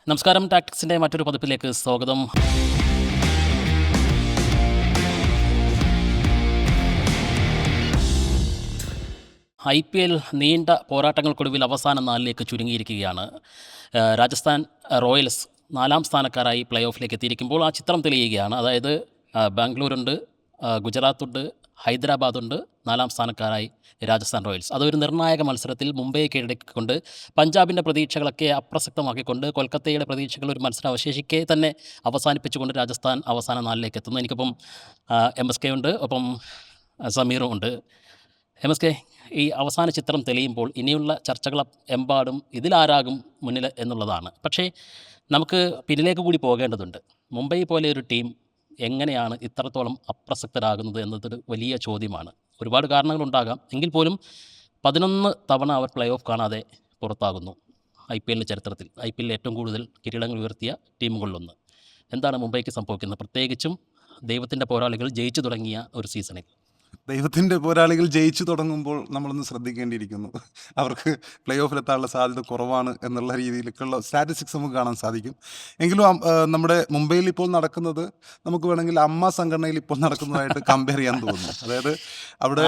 നമസ്കാരം. ടാക്ടിക്സിൻ്റെ മറ്റൊരു പതിപ്പിലേക്ക് സ്വാഗതം. IPL നീണ്ട പോരാട്ടങ്ങൾക്കൊടുവിൽ അവസാന നാലിലേക്ക് ചുരുങ്ങിയിരിക്കുകയാണ്. രാജസ്ഥാൻ റോയൽസ് 4-ാം സ്ഥാനക്കാരായി പ്ലേ ഓഫിലേക്ക് എത്തിയിരിക്കുമ്പോൾ ആ ചിത്രം തെളിയുകയാണ്. അതായത് ബാംഗ്ലൂരുണ്ട്, ഗുജറാത്തുണ്ട്, ഹൈദരാബാദുണ്ട്, 4-ാം സ്ഥാനക്കാരായി രാജസ്ഥാൻ റോയൽസ്. അതൊരു നിർണായക മത്സരത്തിൽ മുംബൈയെ കീഴടക്കിക്കൊണ്ട് പഞ്ചാബിൻ്റെ പ്രതീക്ഷകളൊക്കെ അപ്രസക്തമാക്കിക്കൊണ്ട് കൊൽക്കത്തയുടെ പ്രതീക്ഷകൾ ഒരു മത്സരം അവശേഷിക്കെ തന്നെ അവസാനിപ്പിച്ചുകൊണ്ട് രാജസ്ഥാൻ അവസാന നാലിലേക്ക് എത്തുന്നു. എനിക്കിപ്പം MSK ഉണ്ട്, ഒപ്പം സമീറും ഉണ്ട്. MSK, ഈ അവസാന ചിത്രം തെളിയുമ്പോൾ ഇനിയുള്ള ചർച്ചകൾ എമ്പാടും ഇതിലാരാകും മുന്നിൽ എന്നുള്ളതാണ്. പക്ഷേ നമുക്ക് പിന്നിലേക്ക് കൂടി പോകേണ്ടതുണ്ട്. മുംബൈ പോലെ ഒരു ടീം എങ്ങനെയാണ് ഇത്രത്തോളം അപ്രസക്തരാകുന്നത് എന്നതൊരു വലിയ ചോദ്യമാണ്. ഒരുപാട് കാരണങ്ങളുണ്ടാകാം. എങ്കിൽ പോലും 11 തവണ അവർ പ്ലേ ഓഫ് കാണാതെ പുറത്താകുന്നു. IPL ചരിത്രത്തിൽ IPL ഏറ്റവും കൂടുതൽ കിരീടങ്ങൾ ഉയർത്തിയ ടീമുകളിലൊന്ന്. എന്താണ് മുംബൈക്ക് സംഭവിക്കുന്നത്? പ്രത്യേകിച്ചും ദൈവത്തിൻ്റെ പോരാളികൾ ജയിച്ചു തുടങ്ങിയ ഒരു സീസണിൽ. ദൈവത്തിൻ്റെ പോരാളികൾ ജയിച്ചു തുടങ്ങുമ്പോൾ നമ്മളൊന്ന് ശ്രദ്ധിക്കേണ്ടിയിരിക്കുന്നു. അവർക്ക് പ്ലേ ഓഫിലെത്താനുള്ള സാധ്യത കുറവാണ് എന്നുള്ള രീതിയിലേക്കുള്ള സ്റ്റാറ്റിസ്റ്റിക്സ് നമുക്ക് കാണാൻ സാധിക്കും. എങ്കിലും നമ്മുടെ മുംബൈയിൽ ഇപ്പോൾ നടക്കുന്നത് നമുക്ക് വേണമെങ്കിൽ അമ്മ സംഘടനയിൽ ഇപ്പോൾ നടക്കുന്നതായിട്ട് കമ്പയർ ചെയ്യാൻ തോന്നുന്നു. അതായത് അവിടെ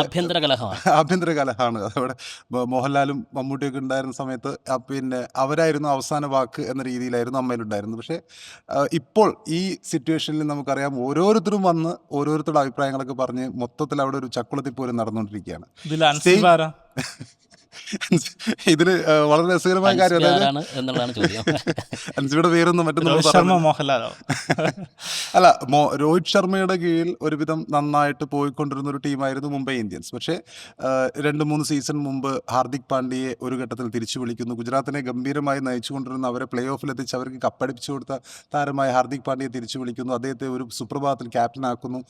ആഭ്യന്തര കലഹമാണ്. അതവിടെ മോഹൻലാലും മമ്മൂട്ടിയൊക്കെ ഉണ്ടായിരുന്ന സമയത്ത് പിന്നെ അവരായിരുന്നു അവസാന വാക്ക് എന്ന രീതിയിലായിരുന്നു അമ്മയിലുണ്ടായിരുന്നത്. പക്ഷേ ഇപ്പോൾ ഈ സിറ്റുവേഷനിൽ നമുക്കറിയാം, ഓരോരുത്തരും വന്ന് ഓരോരുത്തരുടെ അഭിപ്രായങ്ങളൊക്കെ പറഞ്ഞ് മൊത്തത്തിൽ അവിടെ ഒരു ചക്കുളത്തിൽ പോലും നടന്നുകൊണ്ടിരിക്കുകയാണ്. ഇതിന് വളരെ രസകരമായ കാര്യം, അൻസിയുടെ പേരൊന്നും അല്ല, രോഹിത് ശർമ്മയുടെ കീഴിൽ ഒരുവിധം നന്നായിട്ട് പോയിക്കൊണ്ടിരുന്ന ഒരു ടീമായിരുന്നു മുംബൈ ഇന്ത്യൻസ്. പക്ഷേ 2-3 സീസൺ മുമ്പ് ഹാർദിക് പാണ്ഡ്യയെ ഒരു ഘട്ടത്തിൽ തിരിച്ചു വിളിക്കുന്നു. ഗുജറാത്തിനെ ഗംഭീരമായി നയിച്ചുകൊണ്ടിരുന്ന അവരെ പ്ലേ ഓഫിലെത്തിച്ച് അവർക്ക് കപ്പടിപ്പിച്ചു കൊടുത്ത താരമായ ഹാർദിക് പാണ്ഡ്യയെ തിരിച്ചു വിളിക്കുന്നു. അദ്ദേഹത്തെ ഒരു സുപ്രഭാതത്തിൽ ക്യാപ്റ്റനാക്കുന്നു.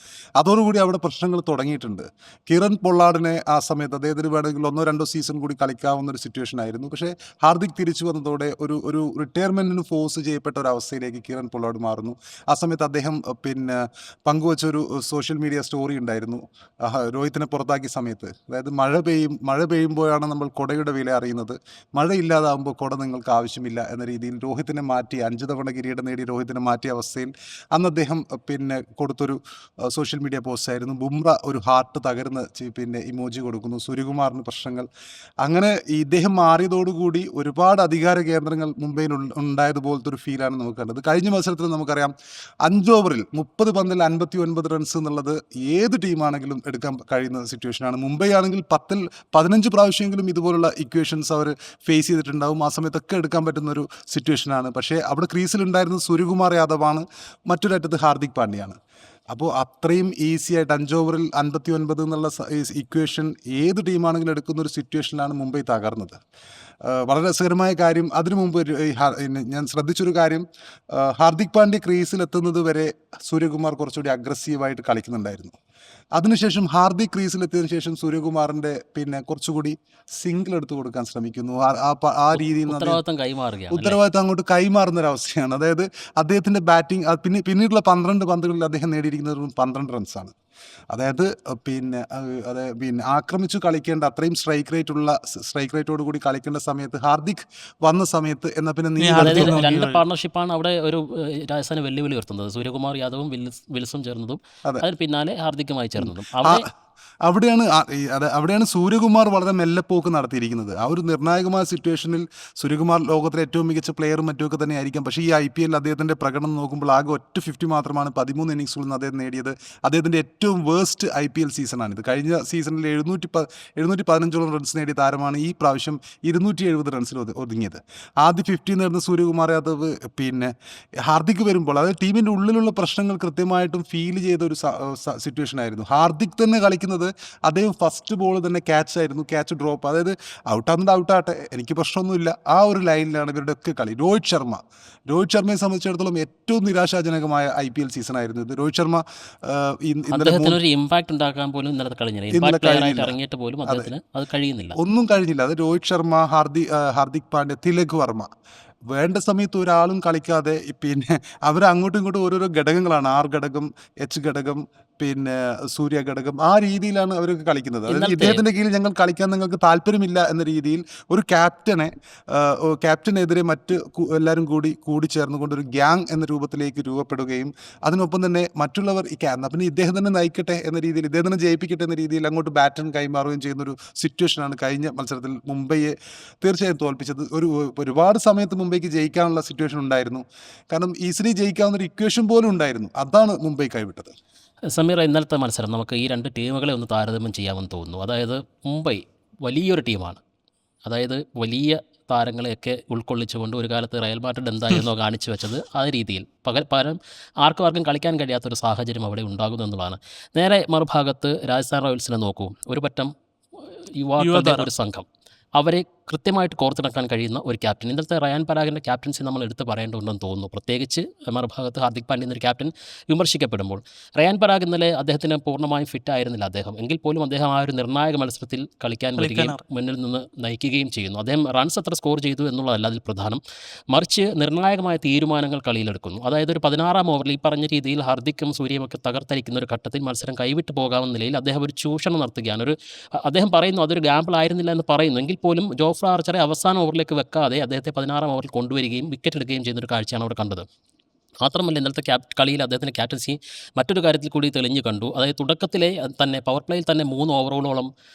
അതോടുകൂടി അവിടെ പ്രശ്നങ്ങൾ തുടങ്ങിയിട്ടുണ്ട്. കിരൺ പൊള്ളാഡിനെ ആ സമയത്ത് അദ്ദേഹത്തിന് വേണമെങ്കിൽ 1-2 സീസൺ കൂടി കളിക്കാവുന്ന ഒരു സിറ്റുവേഷൻ ആയിരുന്നു. പക്ഷേ ഹാർദിക് തിരിച്ചു വന്നതോടെ ഒരു റിട്ടയർമെൻറ്റിന് ഫോഴ്സ് ചെയ്യപ്പെട്ട ഒരു അവസ്ഥയിലേക്ക് കിരൺ പൊള്ളാഡ് മാറുന്നു. ആ സമയത്ത് അദ്ദേഹം പിന്നെ പങ്കുവച്ചൊരു സോഷ്യൽ മീഡിയ സ്റ്റോറി ഉണ്ടായിരുന്നു രോഹിത്തിനെ പുറത്താക്കിയ സമയത്ത്. അതായത് മഴ പെയ്യുമ്പോഴാണ് നമ്മൾ കുടയുടെ വില അറിയുന്നത്, മഴയില്ലാതാകുമ്പോൾ കുട നിങ്ങൾക്ക് ആവശ്യമില്ല എന്ന രീതിയിൽ രോഹിത്തിനെ മാറ്റി 5 തവണ കിരീടം നേടി രോഹിത്തിനെ മാറ്റിയ അവസ്ഥയിൽ അന്ന് അദ്ദേഹം പിന്നെ കൊടുത്തൊരു സോഷ്യൽ മീഡിയ പോസ്റ്റ് ആയിരുന്നു. ബുംറ ഒരു ഹാർട്ട് തകർന്ന് പിന്നെ ഇമോജി കൊടുക്കുന്നു. സൂര്യകുമാറിന് പ്രശ്നങ്ങൾ. അങ്ങനെ ഇദ്ദേഹം മാറിയതോടുകൂടി ഒരുപാട് അധികാര കേന്ദ്രങ്ങൾ മുംബൈയിൽ ഉണ്ടായതുപോലത്തെ ഒരു ഫീലാണ് നമുക്ക് കണ്ടത്. കഴിഞ്ഞ മത്സരത്തിൽ നമുക്കറിയാം 5 ഓവറിൽ 30 പന്തിൽ 59 റൺസ് എന്നുള്ളത് ഏത് ടീമാണെങ്കിലും എടുക്കാൻ കഴിയുന്ന സിറ്റുവേഷനാണ്. മുംബൈ ആണെങ്കിൽ 15 പ്രാവശ്യമെങ്കിലും ഇതുപോലുള്ള ഇക്വേഷൻസ് അവർ ഫേസ് ചെയ്തിട്ടുണ്ടാവും. ആ സമയത്തൊക്കെ എടുക്കാൻ പറ്റുന്ന ഒരു സിറ്റുവേഷനാണ്. പക്ഷേ അവിടെ ക്രീസിലുണ്ടായിരുന്നത് സൂര്യകുമാർ യാദവാണ്, മറ്റൊരറ്റത്ത് ഹാർദിക് പാണ്ഡ്യയാണ്. അപ്പോൾ അത്രയും ഈസി ആയിട്ട് 5 ഓവറിൽ 59 എന്നുള്ള ഇക്വേഷൻ ഏത് ടീമാണെങ്കിലും എടുക്കുന്ന ഒരു സിറ്റുവേഷനിലാണ് മുംബൈ തകർന്നത്. വളരെ രസകരമായ കാര്യം, അതിനു മുമ്പ് ഞാൻ ശ്രദ്ധിച്ചൊരു കാര്യം, ഹാർദിക് പാണ്ഡ്യ ക്രീസിലെത്തുന്നത് വരെ സൂര്യകുമാർ കുറച്ചുകൂടി അഗ്രസീവായിട്ട് കളിക്കുന്നുണ്ടായിരുന്നു. അതിനുശേഷം ഹാർദിക് ക്രീസിലെത്തിയതിനു ശേഷം സൂര്യകുമാറിൻ്റെ പിന്നെ കുറച്ചുകൂടി സിംഗിൾ എടുത്തു കൊടുക്കാൻ ശ്രമിക്കുന്നു. ആ രീതിയിൽ ഉത്തരവാദിത്തം അങ്ങോട്ട് കൈമാറുന്ന ഒരവസ്ഥയാണ്. അതായത് അദ്ദേഹത്തിൻ്റെ ബാറ്റിംഗ് പിന്നീടുള്ള 12 പന്തുകളിൽ അദ്ദേഹം നേടിയിരിക്കുന്നത് 12 റൺസാണ്. അതായത് പിന്നെ ആക്രമിച്ചു കളിക്കേണ്ട അത്രയും സ്ട്രൈക്ക് റേറ്റോട് കൂടി കളിക്കേണ്ട സമയത്ത് ഹാർദിക് വന്ന സമയത്ത് എന്നാൽ പിന്നെ 2 പാർട്ണർഷിപ്പാണ് അവിടെ ഒരു രാജസ്ഥാന് വെല്ലുവിളി ഉയർത്തുന്നത്. സൂര്യകുമാർ യാദവും വിൽസും ചേർന്നതും അതിന് പിന്നാലെ ഹാർദിക്കുമായി ചേർന്നതും അവിടെയാണ് സൂര്യകുമാർ വളരെ മെല്ലെപ്പോക്ക് നടത്തിയിരിക്കുന്നത്. ആ ഒരു നിർണായകമായ സിറ്റുവേഷനിൽ സൂര്യകുമാർ ലോകത്തിലെ ഏറ്റവും മികച്ച പ്ലെയറും മറ്റുമൊക്കെ തന്നെ ആയിരിക്കാം. പക്ഷേ ഈ IPL അദ്ദേഹത്തിൻ്റെ പ്രകടനം നോക്കുമ്പോൾ ആകെ ഒറ്റ 50 മാത്രമാണ് 13 ഇന്നിങ്സുകളിൽ നിന്ന് അദ്ദേഹം നേടിയത്. അദ്ദേഹത്തിൻ്റെ ഏറ്റവും വേസ്റ്റ് IPL സീസണാണിത്. കഴിഞ്ഞ സീസണിൽ 715 റൺസ് നേടിയ താരമാണ് ഈ പ്രാവശ്യം 270 റൺസിൽ ഒതുങ്ങിയത്. ആദ്യ 50 നേടുന്ന സൂര്യകുമാർ യാദവ് പിന്നെ ഹാർദിക് വരുമ്പോൾ, അതായത് ടീമിൻ്റെ ഉള്ളിലുള്ള പ്രശ്നങ്ങൾ കൃത്യമായിട്ടും ഫീൽ ചെയ്ത ഒരു സിറ്റുവേഷൻ ആയിരുന്നു. ഹാർദിക് തന്നെ കളിക്കുന്നത് അദ്ദേഹം ഫസ്റ്റ് ബോൾ തന്നെ ക്യാച്ച് ഡ്രോപ്പ്, അതായത് ഔട്ടാട്ടെ എനിക്ക് പ്രശ്നമൊന്നുമില്ല, ആ ഒരു ലൈനിലാണ് ഇവരുടെ ഒക്കെ കളി. രോഹിത് ശർമ്മയെ സംബന്ധിച്ചിടത്തോളം ഏറ്റവും നിരാശാജനകമായ IPL സീസൺ ആയിരുന്നു ഇത്. രോഹിത് ശർമ്മ ഒന്നും കഴിഞ്ഞില്ല. അത് രോഹിത് ശർമ്മ, ഹാർദിക് പാണ്ഡ്യ, തിലക് വർമ്മ, വേണ്ട സമയത്ത് ഒരാളും കളിക്കാതെ പിന്നെ അവർ അങ്ങോട്ടും ഇങ്ങോട്ടും ഓരോരോ ഘടകങ്ങളാണ്. ആർ ഘടകം, എച്ച് ഘടകം, പിന്നെ സൂര്യ ഘടകം, ആ രീതിയിലാണ് അവരൊക്കെ കളിക്കുന്നത്. അതായത് ഇന്നലത്തെ ഇദ്ദേഹത്തിൻ്റെ കീഴിൽ ഞങ്ങൾ കളിക്കാൻ നിങ്ങൾക്ക് താല്പര്യമില്ല എന്ന രീതിയിൽ ഒരു ക്യാപ്റ്റനെതിരെ മറ്റ് എല്ലാവരും കൂടി ചേർന്നുകൊണ്ട് ഒരു ഗ്യാങ് എന്ന രൂപത്തിലേക്ക് രൂപപ്പെടുകയും അതിനൊപ്പം തന്നെ മറ്റുള്ളവർ എന്നാൽ പിന്നെ ഇദ്ദേഹം തന്നെ നയിക്കട്ടെ എന്ന രീതിയിൽ, ഇദ്ദേഹം തന്നെ ജയിപ്പിക്കട്ടെ എന്ന രീതിയിൽ അങ്ങോട്ട് ബാറ്റൺ കൈമാറുകയും ചെയ്യുന്നൊരു സിറ്റുവേഷനാണ് കഴിഞ്ഞ മത്സരത്തിൽ മുംബൈയെ തീർച്ചയായും തോൽപ്പിച്ചത്. ഒരുപാട് സമയത്ത് മുംബൈക്ക് ജയിക്കാനുള്ള സിറ്റുവേഷൻ ഉണ്ടായിരുന്നു. കാരണം ഈസിലി ജയിക്കാവുന്ന ഒരു ഇക്വേഷൻ പോലും ഉണ്ടായിരുന്നു. അതാണ് മുംബൈ കൈവിട്ടത്. സമീർ, ഇന്നലത്തെ മത്സരം നമുക്ക് ഈ രണ്ട് ടീമുകളെ ഒന്ന് താരതമ്യം ചെയ്യാമെന്ന് തോന്നുന്നു. അതായത് മുംബൈ വലിയൊരു ടീമാണ്. അതായത് വലിയ താരങ്ങളെയൊക്കെ ഉൾക്കൊള്ളിച്ചുകൊണ്ട് ഒരു കാലത്ത് റയൽ മാഡ്രിഡ് എന്തായിരുന്നോ കാണിച്ചു വെച്ചത് ആ രീതിയിൽ പകരം ആർക്കും കളിക്കാൻ കഴിയാത്തൊരു സാഹചര്യം അവിടെ ഉണ്ടാകുന്നു എന്നുള്ളതാണ്. നേരെ മറുഭാഗത്ത് രാജസ്ഥാൻ റോയൽസിനെ നോക്കൂ. ഒരു പറ്റം യുവാക്കളുടെ ഒരു സംഘം, അവരെ കൃത്യമായിട്ട് കോർത്തിണക്കാൻ കഴിയുന്ന ഒരു ക്യാപ്റ്റൻ. ഇന്നലത്തെ റയാൻ പരാഗിൻ്റെ ക്യാപ്റ്റൻസി നമ്മൾ എടുത്ത് പറയേണ്ടതുണ്ടെന്ന് തോന്നുന്നു. പ്രത്യേകിച്ച് മറുഭാഗത്ത് ഹാർദിക് പാണ്ഡ്യ എന്നൊരു ക്യാപ്റ്റൻ വിമർശിക്കപ്പെടുമ്പോൾ, റയാൻ പരാഗ് ഇന്നലെ അദ്ദേഹത്തിന് പൂർണ്ണമായും ഫിറ്റ് ആയിരുന്നില്ല. എങ്കിൽ പോലും അദ്ദേഹം ആ ഒരു നിർണായക മത്സരത്തിൽ കളിക്കാൻ വരികയും മുന്നിൽ നിന്ന് നയിക്കുകയും ചെയ്യുന്നു. അദ്ദേഹം റൺസ് എത്ര സ്കോർ ചെയ്തു എന്നുള്ളതല്ല അതിൽ പ്രധാനം, മറിച്ച് നിർണായകമായ തീരുമാനങ്ങൾ കളിയിലെടുക്കുന്നു. അതായത് ഒരു 16-ാം ഓവറിൽ ഈ പറഞ്ഞ രീതിയിൽ ഹാർദിക്കും സൂര്യയും ഒക്കെ തകർത്തരിക്കുന്ന ഒരു ഘട്ടത്തിൽ മത്സരം കൈവിട്ട് പോകാവുന്ന നിലയിൽ അദ്ദേഹം ഒരു ചൂഷണം നടത്തുകയാണ്. അദ്ദേഹം പറയുന്നു അതൊരു ഗാമ്പിൾ ആയിരുന്നില്ല എന്ന് പറയുന്നു. എങ്കിൽ പോലും ജോഫ്ര ആർച്ചറെ അവസാന ഓവറിലേക്ക് വെക്കാതെ അദ്ദേഹത്തെ 16-ാം ഓവറിൽ കൊണ്ടുവരികയും വിക്കറ്റ് എടുക്കുകയും ചെയ്യുന്നൊരു കാഴ്ചയാണ് അവിടെ കണ്ടത്. മാത്രമല്ല ഇന്നലത്തെ കളിയിൽ അദ്ദേഹത്തിൻ്റെ ക്യാപ്റ്റൻസി മറ്റൊരു കാര്യത്തിൽ കൂടി തെളിഞ്ഞു കണ്ടു. അതായത് തുടക്കത്തിലെ തന്നെ പവർ പ്ലേയിൽ തന്നെ 3 ഓവറുകളോളം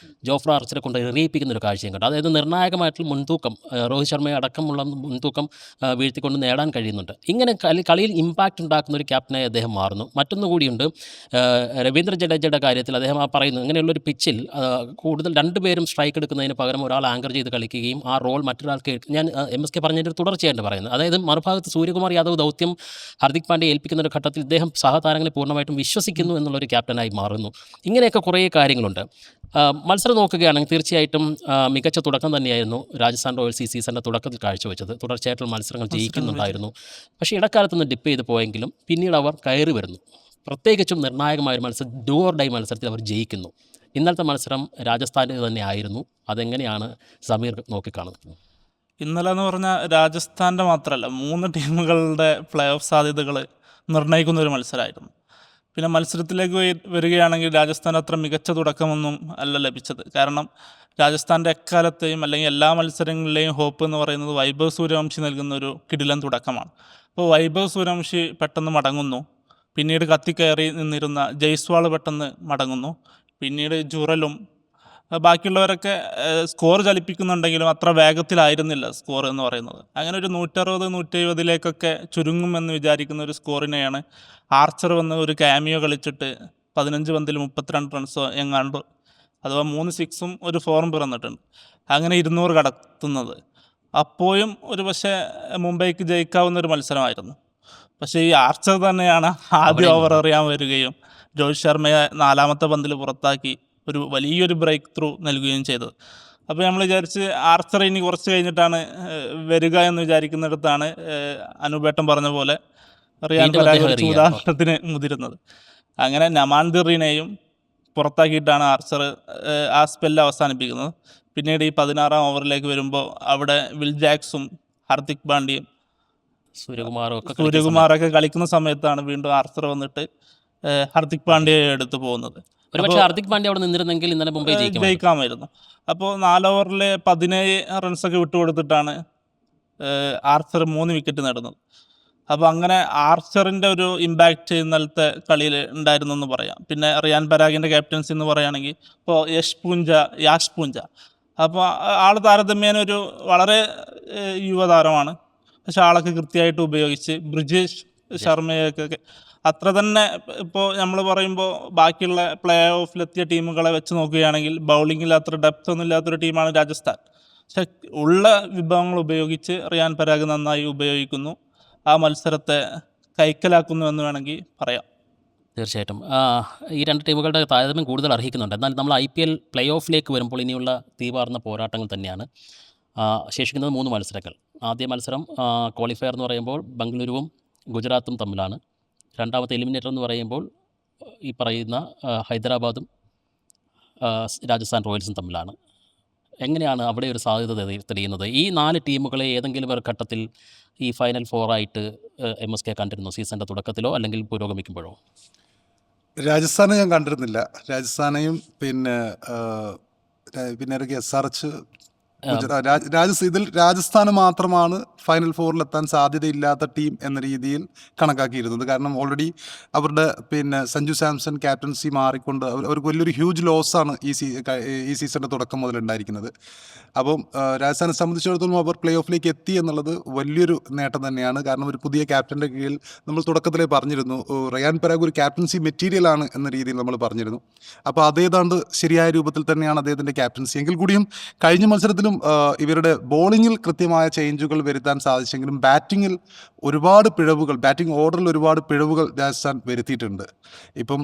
ജോഫ്ര ആർച്ചറെ കൊണ്ട് എറിയിപ്പിക്കുന്ന ഒരു കാഴ്ചയും കണ്ടു. അതായത് നിർണായകമായിട്ടുള്ള മുൻതൂക്കം, രോഹിത് ശർമ്മയെ അടക്കമുള്ള മുൻതൂക്കം വീഴ്ത്തിക്കൊണ്ട് നേടാൻ കഴിയുന്നുണ്ട്. ഇങ്ങനെ കളിയിൽ ഇമ്പാക്റ്റ് ഉണ്ടാക്കുന്ന ഒരു ക്യാപ്റ്റനായി അദ്ദേഹം മാറുന്നു. മറ്റൊന്നുകൂടിയുണ്ട്, രവീന്ദ്ര ജഡേജയുടെ കാര്യത്തിൽ അദ്ദേഹം പറയുന്നു ഇങ്ങനെയുള്ളൊരു പിച്ചിൽ കൂടുതൽ രണ്ടുപേരും സ്ട്രൈക്ക് എടുക്കുന്നതിന് പകരം ഒരാൾ ആങ്കർ ചെയ്ത് കളിക്കുകയും ആ റോൾ മറ്റൊരാൾക്ക് ഞാൻ MSK പറഞ്ഞതിൻ്റെ ഒരു തുടർച്ചയായിട്ട് പറയുന്നത്. അതായത് മറുഭാഗത്ത് സൂര്യകുമാർ യാദവ് ദൗത്യം ഹാർദിക് പാണ്ഡ്യ ഏൽപ്പിക്കുന്ന ഒരു ഘട്ടത്തിൽ ഇദ്ദേഹം സഹതാരങ്ങളെ പൂർണ്ണമായിട്ടും വിശ്വസിക്കുന്നു എന്നുള്ളൊരു ക്യാപ്റ്റനായി മാറുന്നു. ഇങ്ങനെയൊക്കെ കുറേ കാര്യങ്ങളുണ്ട്. മത്സരം നോക്കുകയാണെങ്കിൽ തീർച്ചയായിട്ടും മികച്ച തുടക്കം തന്നെയായിരുന്നു രാജസ്ഥാൻ റോയൽസ് ഈ സീസണിൻ്റെ തുടക്കത്തിൽ കാഴ്ചവെച്ചത്. തുടർച്ചയായിട്ടുള്ള മത്സരങ്ങൾ ജയിക്കുന്നുണ്ടായിരുന്നു. പക്ഷേ ഇടക്കാലത്തൊന്ന് ഡിപ്പ് ചെയ്ത് പോയെങ്കിലും പിന്നീട് അവർ കയറി വരുന്നു. പ്രത്യേകിച്ചും നിർണായകമായ മത്സരം, ഡു ഓർ ഡൈ മത്സരത്തിൽ അവർ ജയിക്കുന്നു. ഇന്നലത്തെ മത്സരം രാജസ്ഥാനിൽ തന്നെ ആയിരുന്നു. അതെങ്ങനെയാണ് സമീർ നോക്കിക്കാണുന്നത്? ഇന്നലെ എന്ന് പറഞ്ഞാൽ രാജസ്ഥാൻ്റെ മാത്രമല്ല 3 ടീമുകളുടെ പ്ലേ ഓഫ് സാധ്യതകൾ നിർണ്ണയിക്കുന്ന ഒരു മത്സരമായിരുന്നു. പിന്നെ മത്സരത്തിലേക്ക് വരികയാണെങ്കിൽ രാജസ്ഥാൻ അത്ര മികച്ച തുടക്കമൊന്നും അല്ല ലഭിച്ചത്. കാരണം രാജസ്ഥാൻ്റെ എക്കാലത്തെയും അല്ലെങ്കിൽ എല്ലാ മത്സരങ്ങളിലെയും ഹോപ്പ് എന്ന് പറയുന്നത് വൈഭവ് സൂര്യവംശി നൽകുന്ന ഒരു കിടിലൻ തുടക്കമാണ്. അപ്പോൾ വൈഭവ് സൂര്യവംശി പെട്ടെന്ന് മടങ്ങുന്നു. പിന്നീട് കത്തിക്കയറി നിന്നിരുന്ന ജയ്സ്വാൾ പെട്ടെന്ന് മടങ്ങുന്നു. പിന്നീട് ജുറലും ബാക്കിയുള്ളവരൊക്കെ സ്കോർ ചലിപ്പിക്കുന്നുണ്ടെങ്കിലും അത്ര വേഗത്തിലായിരുന്നില്ല സ്കോർ എന്ന് പറയുന്നത്. അങ്ങനെ ഒരു 160-170 ചുരുങ്ങുമെന്ന് വിചാരിക്കുന്ന ഒരു സ്കോറിനെയാണ് ആർച്ചർ വന്ന് ഒരു ക്യാമിയോ കളിച്ചിട്ട് 15 പന്തിൽ 32 റൺസോ എങ്ങാണ്ട്, അഥവാ 3 സിക്സും ഒരു 4ഉം പിറന്നിട്ടുണ്ട്. അങ്ങനെ 200 കടത്തുന്നത്. അപ്പോഴും ഒരു പക്ഷേ മുംബൈക്ക് ജയിക്കാവുന്നൊരു മത്സരമായിരുന്നു. പക്ഷേ ഈ ആർച്ചർ തന്നെയാണ് ആദ്യ ഓവർ എറിയാൻ വരികയും രോഹിത് ശർമ്മയെ 4ാമത്തെ പന്തിൽ പുറത്താക്കി ഒരു വലിയൊരു ബ്രേക്ക് ത്രൂ നൽകുകയും ചെയ്തത്. അപ്പോൾ നമ്മൾ വിചാരിച്ച് ആർച്ചർ ഇനി കുറച്ച് കഴിഞ്ഞിട്ടാണ് വരിക എന്ന് വിചാരിക്കുന്നിടത്താണ് അനുപേട്ടൻ പറഞ്ഞ പോലെ റിയാൻ പരാഗ് ഒരു ചൂതാട്ടത്തിന് മുതിരുന്നത്. അങ്ങനെ നമാൻ ദിറിനെയും പുറത്താക്കിയിട്ടാണ് ആർച്ചർ ആ സ്പെല്ല് അവസാനിപ്പിക്കുന്നത്. പിന്നീട് ഈ 16-ാം ഓവറിലേക്ക് വരുമ്പോൾ അവിടെ വിൽ ജാക്സും ഹാർദിക് പാണ്ഡ്യയും സൂര്യകുമാറൊക്കെ കളിക്കുന്ന സമയത്താണ് വീണ്ടും ആർച്ചർ വന്നിട്ട് ഹാർദിക് പാണ്ഡ്യയെ എടുത്തു പോകുന്നത്. ഒരുപക്ഷെ ഹാർദിക് പാണ്ഡ്യ അവിടെ നിന്നിരുന്നെങ്കിൽ ഇന്നലെ മുംബൈ ജയിക്കാമായിരുന്നു. അപ്പോൾ 4 ഓവറിൽ 17 റൺസൊക്കെ വിട്ടുകൊടുത്തിട്ടാണ് ആർച്ചർ 3 വിക്കറ്റ് നേടുന്നത്. അപ്പോൾ അങ്ങനെ ആർച്ചറിൻ്റെ ഒരു ഇമ്പാക്റ്റ് ഇന്നലത്തെ കളിയിൽ ഉണ്ടായിരുന്നു എന്ന് പറയാം. പിന്നെ റിയാൻ പരാഗിൻ്റെ ക്യാപ്റ്റൻസി എന്ന് പറയുകയാണെങ്കിൽ ഇപ്പോൾ യാഷ് പൂഞ്ച അപ്പോൾ ആൾ താരതമ്യേന ഒരു വളരെ യുവതാരമാണ്. പക്ഷെ ആളൊക്കെ കൃത്യമായിട്ട് ഉപയോഗിച്ച് ബ്രിജേഷ് ശർമ്മയൊക്കെ അത്ര തന്നെ. ഇപ്പോൾ നമ്മൾ പറയുമ്പോൾ ബാക്കിയുള്ള പ്ലേ ഓഫിലെത്തിയ ടീമുകളെ വെച്ച് നോക്കുകയാണെങ്കിൽ ബൗളിങ്ങിൽ അത്ര ഡെപ്ത് ഒന്നും ഇല്ലാത്തൊരു ടീമാണ് രാജസ്ഥാൻ. പക്ഷെ ഉള്ള വിഭവങ്ങൾ ഉപയോഗിച്ച് റിയാൻ പരാഗ് നന്നായി ഉപയോഗിക്കുന്നു. ആ മത്സരത്തെ കൈക്കലാക്കുന്നു എന്ന് വേണമെങ്കിൽ പറയാം. തീർച്ചയായിട്ടും ഈ രണ്ട് ടീമുകളുടെ താരതമ്യം കൂടുതൽ അർഹിക്കുന്നുണ്ട്. എന്നാൽ നമ്മൾ IPL പ്ലേ ഓഫിലേക്ക് വരുമ്പോൾ ഇനിയുള്ള തീവാർന്ന പോരാട്ടങ്ങൾ തന്നെയാണ്. ശേഷിക്കുന്നത് 3 മത്സരങ്ങൾ. ആദ്യ മത്സരം ക്വാളിഫയർ എന്ന് പറയുമ്പോൾ ബംഗളൂരുവും ഗുജറാത്തും തമ്മിലാണ്. രണ്ടാമത്തെ എലിമിനേറ്റർ എന്ന് പറയുമ്പോൾ ഈ പറയുന്ന ഹൈദരാബാദും രാജസ്ഥാൻ റോയൽസും തമ്മിലാണ്. എങ്ങനെയാണ് അവിടെ ഒരു സാധ്യത തെളിയുന്നത്? ഈ 4 ടീമുകളെ ഏതെങ്കിലും ഒരു ഘട്ടത്തിൽ ഈ ഫൈനൽ ഫോറായിട്ട് MSK കണ്ടിരുന്നോ? സീസണിൻ്റെ തുടക്കത്തിലോ അല്ലെങ്കിൽ പുരോഗമിക്കുമ്പോഴോ? രാജസ്ഥാനെ ഞാൻ കണ്ടിരുന്നില്ല. രാജസ്ഥാനെയും പിന്നെ SRH, ഇതിൽ രാജസ്ഥാന് മാത്രമാണ് ഫൈനൽ ഫോറിലെത്താൻ സാധ്യതയില്ലാത്ത ടീം എന്ന രീതിയിൽ കണക്കാക്കിയിരുന്നത്. കാരണം ഓൾറെഡി അവരുടെ സഞ്ജു സാംസൺ ക്യാപ്റ്റൻസി മാറിക്കൊണ്ട് അവർക്ക് വലിയൊരു ഹ്യൂജ് ലോസാണ് ഈ സീസണിൻ്റെ തുടക്കം മുതൽ ഉണ്ടായിരിക്കുന്നത്. അപ്പം രാജസ്ഥാനെ സംബന്ധിച്ചിടത്തോളം അവർ പ്ലേ ഓഫിലേക്ക് എത്തി എന്നുള്ളത് വലിയൊരു നേട്ടം തന്നെയാണ്. കാരണം ഒരു പുതിയ ക്യാപ്റ്റൻ്റെ കീഴിൽ നമ്മൾ തുടക്കത്തിലേ പറഞ്ഞിരുന്നു, റയാൻ പരാഗ് ഒരു ക്യാപ്റ്റൻസി മെറ്റീരിയലാണ് എന്ന രീതിയിൽ നമ്മൾ പറഞ്ഞിരുന്നു. അപ്പോൾ അതേതാണ്ട് ശരിയായ രൂപത്തിൽ തന്നെയാണ് അദ്ദേഹത്തിൻ്റെ ക്യാപ്റ്റൻസി. എങ്കിൽ കൂടിയും കഴിഞ്ഞ മത്സരത്തിലും ഇവരുടെ ബോളിങ്ങിൽ കൃത്യമായ ചേഞ്ചുകൾ വരുത്താൻ സാധിച്ചെങ്കിലും ബാറ്റിങ്ങിൽ ബാറ്റിംഗ് ഓർഡറിൽ ഒരുപാട് പിഴവുകൾ രാജസ്ഥാൻ വരുത്തിയിട്ടുണ്ട്. ഇപ്പം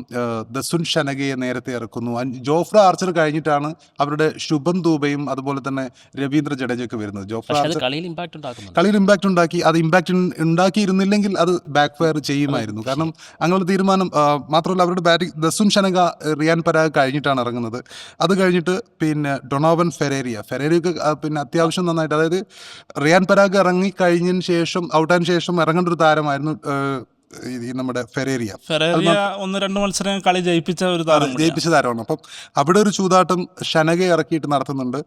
ദസുൻ ഷനഗയെ നേരത്തെ ഇറക്കുന്നു. ജോഫ്ര ആർച്ചർ കഴിഞ്ഞിട്ടാണ് അവരുടെ ശുഭൻ ദൂബയും അതുപോലെ തന്നെ രവീന്ദ്ര ജഡേജയൊക്കെ വരുന്നത്. ജോഫ്ര ആർച്ചർ കളിയിൽ ഇമ്പാക്റ്റ് ഉണ്ടാക്കി. അത് ഇമ്പാക്റ്റ് ഉണ്ടാക്കിയിരുന്നില്ലെങ്കിൽ അത് ബാക്ക് ഫയർ ചെയ്യുമായിരുന്നു. കാരണം അങ്ങനെയുള്ള തീരുമാനം. മാത്രമല്ല അവരുടെ ബാറ്റിംഗ് ദസുൻ ഷനഗ റിയാൻ പരാഗ് കഴിഞ്ഞിട്ടാണ് ഇറങ്ങുന്നത്. അത് കഴിഞ്ഞിട്ട് ഡൊണോവൻ ഫെരേരിയൊക്കെ അത്യാവശ്യം നന്നായിട്ട്, അതായത് റിയാൻ പരാഗ് ഇറങ്ങിക്കഴിഞ്ഞതിന് ശേഷം ഔട്ടായതിനു ശേഷം ഇറങ്ങേണ്ട ഒരു താരമായിരുന്നു നമ്മുടെ ഫെരേരിയ 1-2 മത്സരം കളി ജയിപ്പിച്ച താരമാണ്. അപ്പം അവിടെ ഒരു ചൂതാട്ടം ഷനഗെ ഇറക്കിയിട്ട് നടത്തുന്നുണ്ട്.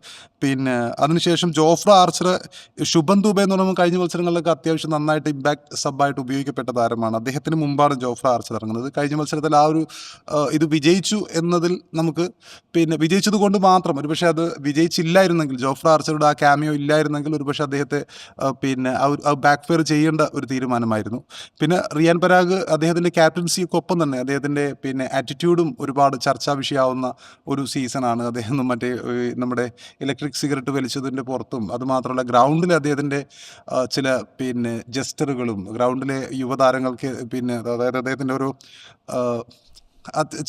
അതിനുശേഷം ജോഫ്ര ആർച്ചർ, ശുഭൻ ദുബെ എന്ന് പറയുമ്പോൾ കഴിഞ്ഞ മത്സരങ്ങളിലൊക്കെ അത്യാവശ്യം നന്നായിട്ട് ഇമ്പാക്ട് സബ്ബായിട്ട് ഉപയോഗിക്കപ്പെട്ട താരമാണ്. അദ്ദേഹത്തിന് മുമ്പാണ് ജോഫ്ര ആർച്ചർ ഇറങ്ങുന്നത്. കഴിഞ്ഞ മത്സരത്തിൽ ഇത് വിജയിച്ചു എന്നതിൽ നമുക്ക് വിജയിച്ചത് കൊണ്ട് മാത്രം, ഒരുപക്ഷെ അത് വിജയിച്ചില്ലായിരുന്നെങ്കിൽ, ജോഫ്ര ആർച്ചറുടെ ആ ക്യാമിയോ ഇല്ലായിരുന്നെങ്കിൽ ഒരുപക്ഷെ അദ്ദേഹത്തെ ബാക്ക് ഫെയർ ചെയ്യേണ്ട ഒരു തീരുമാനമായിരുന്നു. പിന്നെ റിയാൻ പരാഗ് അദ്ദേഹത്തിൻ്റെ ക്യാപ്റ്റൻസിക്കൊപ്പം തന്നെ അദ്ദേഹത്തിൻ്റെ ആറ്റിറ്റ്യൂഡും ഒരുപാട് ചർച്ചാ വിഷയമാവുന്ന ഒരു സീസണാണ്. അദ്ദേഹം നമ്മുടെ ഇലക്ട്രിക് സിഗരറ്റ് വലിച്ചതിൻ്റെ പുറത്തും, അതുമാത്രമല്ല ഗ്രൗണ്ടിൽ അദ്ദേഹത്തിൻ്റെ ചില ജസ്റ്ററുകളും ഗ്രൗണ്ടിലെ യുവതാരങ്ങൾക്ക് അതായത് അദ്ദേഹത്തിൻ്റെ ഒരു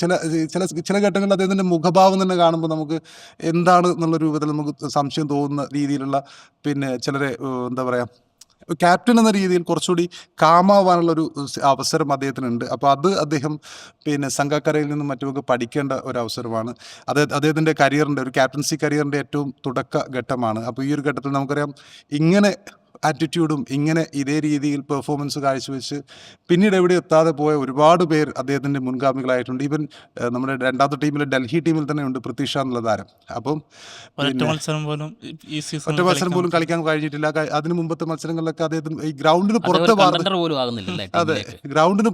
ചില ഘട്ടങ്ങളിൽ അദ്ദേഹത്തിൻ്റെ മുഖഭാവം തന്നെ കാണുമ്പോൾ നമുക്ക് എന്താണ് എന്നുള്ള രൂപത്തിൽ നമുക്ക് സംശയം തോന്നുന്ന രീതിയിലുള്ള ചിലരെ എന്താ പറയുക, ക്യാപ്റ്റൻ എന്ന രീതിയിൽ കുറച്ചുകൂടി കാമാവാനുള്ളൊരു അവസരം അദ്ദേഹത്തിനുണ്ട്. അപ്പോൾ അത് അദ്ദേഹം സംഘക്കരയിൽ നിന്നും മറ്റുമൊക്കെ പഠിക്കേണ്ട ഒരു അവസരമാണ്. അദ്ദേഹത്തിൻ്റെ കരിയറിൻ്റെ ഒരു ക്യാപ്റ്റൻസി കരിയറിൻ്റെ ഏറ്റവും തുടക്ക ഘട്ടമാണ്. അപ്പോൾ ഈ ഒരു ഘട്ടത്തിൽ നമുക്കറിയാം, ഇങ്ങനെ ആറ്റിറ്റ്യൂഡും ഇങ്ങനെ ഇതേ രീതിയിൽ പെർഫോമൻസ് കാഴ്ചവെച്ച് പിന്നീട് എവിടെ എത്താതെ പോയ ഒരുപാട് പേർ അദ്ദേഹത്തിൻ്റെ മുൻഗാമികളായിട്ടുണ്ട്. ഈവൻ നമ്മുടെ രണ്ടാമത്തെ ടീമിൽ, ഡൽഹി ടീമിൽ തന്നെ ഉണ്ട് പൃഥ്വി ഷാ എന്നുള്ള താരം. അപ്പം ഒറ്റ മത്സരം പോലും കളിക്കാൻ കഴിഞ്ഞിട്ടില്ല. അതിന് മുമ്പത്തെ മത്സരങ്ങളിലൊക്കെ അദ്ദേഹത്തിന് ഈ ഗ്രൗണ്ടിന്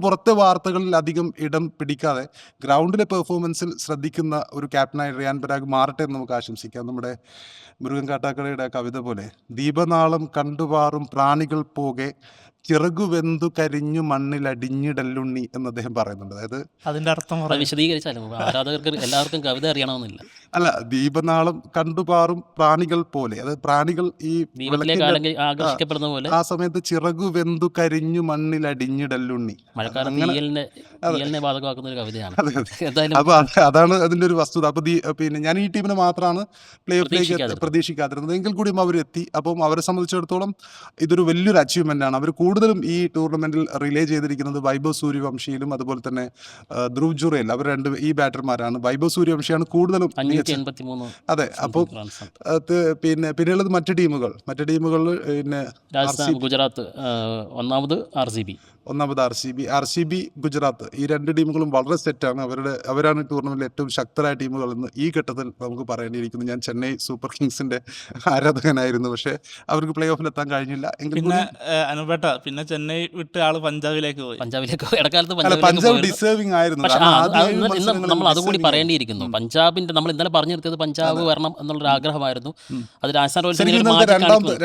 പുറത്തെ വാർത്തകളിൽ അധികം ഇടം പിടിക്കാതെ ഗ്രൗണ്ടിലെ പെർഫോമൻസിൽ ശ്രദ്ധിക്കുന്ന ഒരു ക്യാപ്റ്റനായി റിയാൻ പരാഗ് മാറട്ടെ എന്ന് നമുക്ക് ആശംസിക്കാം. നമ്മുടെ മുരുകൻ കാട്ടാക്കടയുടെ കവിത പോലെ, ദീപനാളം കണ്ടുപാറും പ്രാണികൾ പോകെ ചിറകുവെന്തു കരിഞ്ഞു മണ്ണിലടിഞ്ഞിടല്ലുണ്ണി എന്ന് അദ്ദേഹം പറയുന്നുണ്ട്. അതായത് അതിന്റെ അർത്ഥം വിശദീകരിച്ചാലും ആരാധകർക്ക് എല്ലാവർക്കും കവിത അറിയണമെന്നില്ല. അല്ല, ദീപനാളം കണ്ടുപാറും പ്രാണികൾ പോലെ, അതായത് പ്രാണികൾ ഈ ആകർഷിക്കപ്പെടുന്ന പോലെ ആ സമയത്ത് ചിറകുവെന്തു കരിഞ്ഞു മണ്ണിലടിഞ്ഞിടല്ലുണ്ണി. ബാധകമാക്കുന്ന ഒരു കവിതയാണ്. അപ്പൊ അതാണ് അതിന്റെ ഒരു വസ്തുത. അപ്പൊ ഞാൻ ഈ ടീമിനെ മാത്രമാണ് പ്ലേ ഓഫിലേക്ക് പ്രതീക്ഷിക്കാതിരുന്നത്. എങ്കിൽ കൂടിയും അവരെത്തി. അപ്പം അവരെ സംബന്ധിച്ചിടത്തോളം ഇതൊരു വലിയൊരു അച്ചീവ്മെന്റ് ആണ്. അവർ കൂടുതലും ഈ ടൂർണമെന്റിൽ റിലേ ചെയ്തിരിക്കുന്നത് വൈഭവ് സൂര്യവംശിയിലും അതുപോലെ തന്നെ ധ്രുവ് ജുറേൽ, അവർ ഈ ബാറ്റർമാരാണ്. വൈഭവ് സൂര്യവംശിയാണ് കൂടുതലും. അതെ. അപ്പോൾ പിന്നെയുള്ളത് മറ്റു ടീമുകളിൽ ഗുജറാത്ത് ഒന്നാമത് RCB, ഗുജറാത്ത്, ഈ രണ്ട് ടീമുകളും വളരെ സെറ്റാണ്. അവരാണ് ടൂർണമെന്റിൽ ഏറ്റവും ശക്തരായ ടീമുകൾ എന്ന് ഈ ഘട്ടത്തിൽ നമുക്ക് പറയേണ്ടിയിരിക്കുന്നു. ഞാൻ ചെന്നൈ സൂപ്പർ കിങ്സിന്റെ ആരാധകനായിരുന്നു, പക്ഷേ അവർക്ക് പ്ലേ ഓഫിൽ എത്താൻ കഴിഞ്ഞില്ല. പിന്നെ ചെന്നൈ വിട്ട് ആള് പഞ്ചാബിലേക്ക് പോയി. പഞ്ചാബ് ഡിസേർവിംഗ് ആയിരുന്നു. നമ്മൾ അതുകൂടി പറയേണ്ടിയിരിക്കുന്നു. പഞ്ചാബിന്റെ നമ്മൾ ഇന്നലെ പറഞ്ഞു നിർത്തിയത് പഞ്ചാബ് വരണം എന്നുള്ളൊരു ആഗ്രഹമായിരുന്നു. അത് രാജസ്ഥാൻ റോയൽസ്